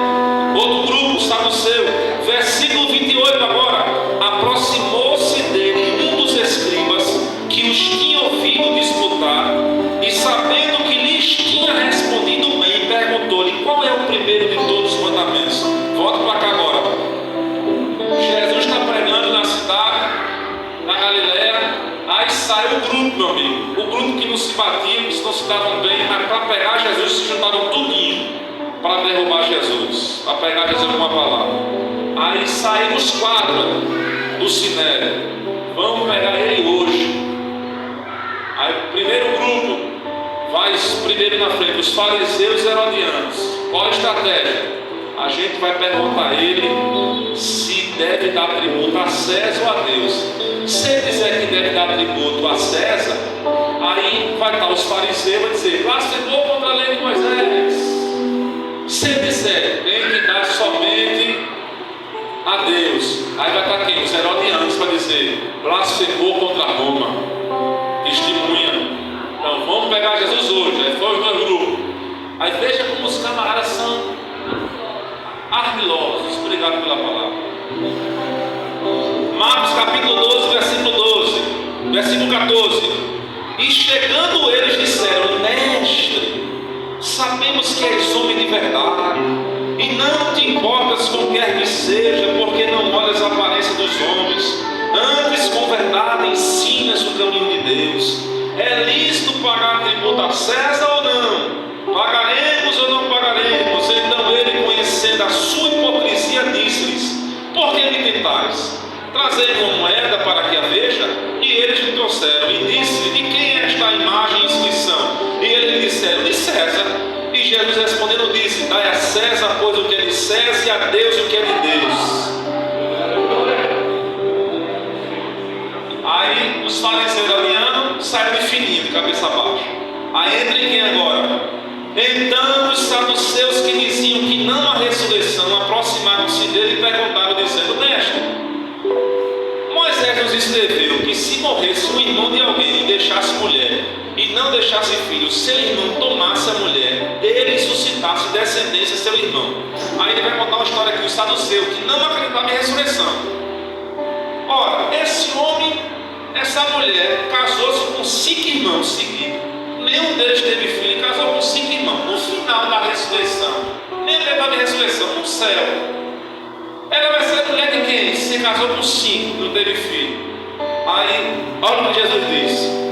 outro grupo, saduceu, versículo 28 agora, aproximou-se dele um dos escribas, que os tinha ouvido disputar, e sabendo que lhes tinha respondido bem, perguntou-lhe, qual é o primeiro de todos os mandamentos? Volta para cá agora. Jesus está pregando na cidade, na Galileia. Aí saiu o grupo, meu amigo, o grupo que não se batiam, que não se davam bem, mas para pegar Jesus se juntaram tudinho para derrubar Jesus, para pegar Jesus com uma palavra. Aí saíram os 4 do Sinédrio, vamos pegar ele hoje. Aí o primeiro grupo vai primeiro na frente, os fariseus e herodianos. Qual a estratégia? A gente vai perguntar a ele se deve dar tributo a César ou a Deus. Se ele dizer que deve dar tributo a César, aí vai estar os fariseus e vai dizer, blasfemou contra a lei de Moisés. Se ele disser, tem que dar somente a Deus, aí vai estar quem? Os herodianos para dizer, blasfemou contra Roma. Testemunha. Então vamos pegar Jesus hoje. Aí foi os 2 grupos. Aí veja como os camaradas são ardilosos. Obrigado pela palavra. Marcos capítulo 12, versículo 12, versículo 14. E chegando eles disseram, mestre, sabemos que és homem de verdade, e não te importas com quer que seja, porque não olhas a aparência dos homens, antes com verdade ensinas o caminho de Deus. É lícito pagar tributo a César ou não? Pagaremos ou não pagaremos? Então ele, conhecendo a sua hipocrisia, disse-lhes, por que me tentais? Trazei uma moeda para que a veja, e eles lhe trouxeram, e disse-lhe, de quem é esta imagem e inscrição? E eles lhe disseram, de César. E Jesus respondendo disse, dai a César, pois o que é de César, e a Deus o que é de Deus. Aí os fariseus herodianos saíram de fininho, de cabeça baixa. Aí entra em quem agora? Então os saduceus, que diziam que não há ressurreição, aproximaram-se dele e perguntaram, dizendo, mestre, Moisés nos escreveu que se morresse um irmão de alguém e deixasse mulher, e não deixasse filho, seu irmão tomasse a mulher, dele suscitasse descendência seu irmão. Aí ele vai contar uma história aqui, o saduceu, que não acreditava em ressurreição. Ora, esse homem, essa mulher, casou-se com 5 irmãos seguidos. Nenhum deles teve filho, casou com 5 irmãos. No final da ressurreição, nem lembra de ressurreição, no céu. Ela vai ser mulher de quem? Se casou com 5, não teve filho. Aí, olha o que Jesus diz.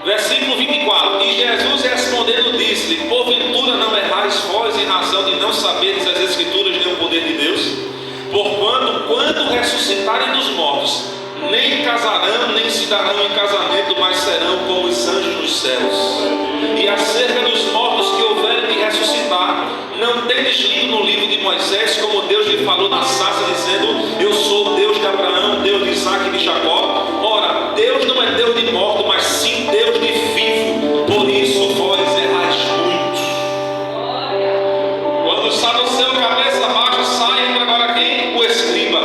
Versículo 24. E Jesus respondendo disse-lhe: porventura não errais vós em razão de não saberes as Escrituras nem o poder de Deus? Porquanto, quando ressuscitarem dos mortos, nem casarão, nem se darão em casamento, mas serão como os anjos nos céus. E acerca dos mortos que houverem de ressuscitar, não tendes lido no livro de Moisés, como Deus lhe falou na sarça, dizendo: eu sou o Deus de Abraão, Deus de Isaque e de Jacó. Ora, Deus não é Deus de morto, mas sim Deus de vivo. Por isso vós errais muito. Quando o saduceu cabeça baixa, sai, entra agora quem? O escriba.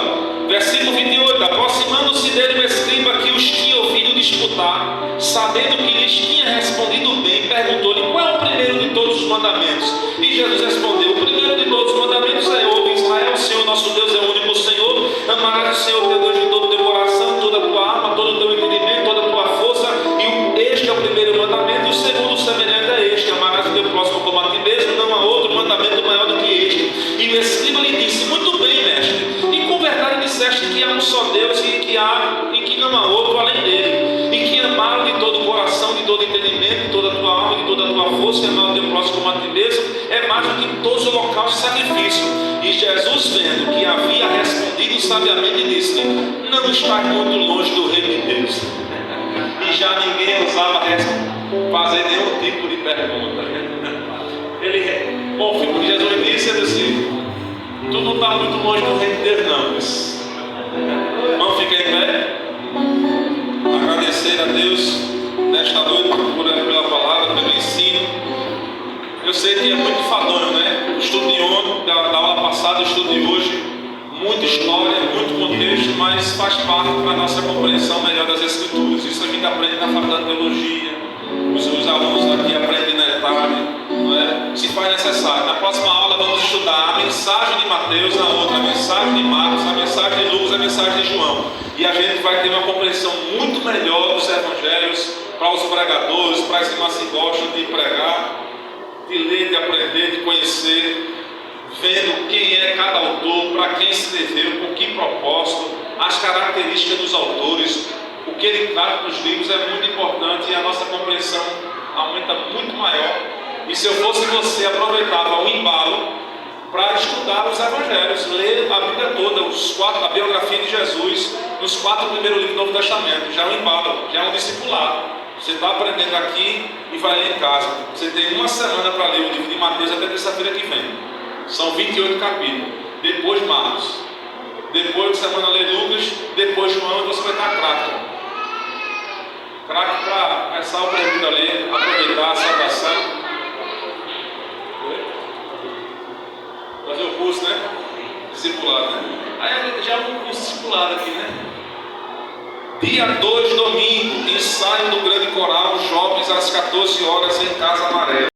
Versículo 28. Aproximando-se dele o escriba, que os tinha ouvido disputar, sabendo que lhes tinha respondido bem, perguntou-lhe: qual é o primeiro de todos os mandamentos? E Jesus respondeu: o primeiro de todos os mandamentos é: ouve, Israel, o Senhor nosso Deus é o único Senhor. Amarás o Senhor teu Deus de todo o teu coração, toda a tua alma, todo o teu entendimento, toda a tua força. E este é o primeiro mandamento. E o segundo semelhante a este: amarás o teu próximo como a ti mesmo. Não há outro mandamento maior do que este. E o escriba lhe disse: muito bem, mestre, e com verdade disseste que há um só Deus e que não há outro além dele, e que amar de todo o coração, de todo o entendimento, de toda a tua alma, de toda a tua força, e amar o teu próximo como a ti mesmo, é mais do que todos os holocaustos e sacrifício. E Jesus, vendo que havia respondido sabiamente, disse-lhe: não estás muito longe do reino de Deus. E já ninguém ousava fazer nenhum tipo de pergunta. Ele, bom, o que Jesus disse, ele disse: tu não está muito longe do reino de Deus, não. Vamos ficar em pé, agradecer a Deus nesta noite pela palavra, pelo ensino. Eu sei que é muito enfadonho, né? O estudo de ontem, da aula passada, o estudo de hoje, muita história, muito contexto, mas faz parte para a nossa compreensão melhor das Escrituras. Isso a gente aprende na faculdade de teologia, os alunos aqui aprendem na tarde, não é? Se faz necessário. Na próxima aula vamos estudar a mensagem de Mateus, na outra a mensagem de Marcos, a mensagem de Lucas, a mensagem de João. E a gente vai ter uma compreensão muito melhor dos evangelhos para os pregadores, para as irmãs que gostam de pregar, de ler, de aprender, de conhecer, vendo quem é cada autor, para quem escreveu, com que propósito, as características dos autores, o que ele trata nos livros é muito importante e a nossa compreensão aumenta muito maior. E se eu fosse você, aproveitava o embalo para estudar os evangelhos, ler a Bíblia toda, a biografia de Jesus, nos 4 primeiros livros do Novo Testamento. Já é um embalo, já é um discipulado. Você está aprendendo aqui e vai ler em casa. Você tem uma semana para ler o livro de Mateus até terça-feira que vem. São 28 capítulos. Depois Marcos. Depois de semana ler Lucas. Depois João, e você vai estar craque. Craque para começar o período a ler, aproveitar a salvação. Fazer o curso, né? Discipulado, né? Aí já é um curso discipulado aqui, né? Dia 2, domingo, ensaio do grande coral, jovens às 14 horas em Casa Amarela.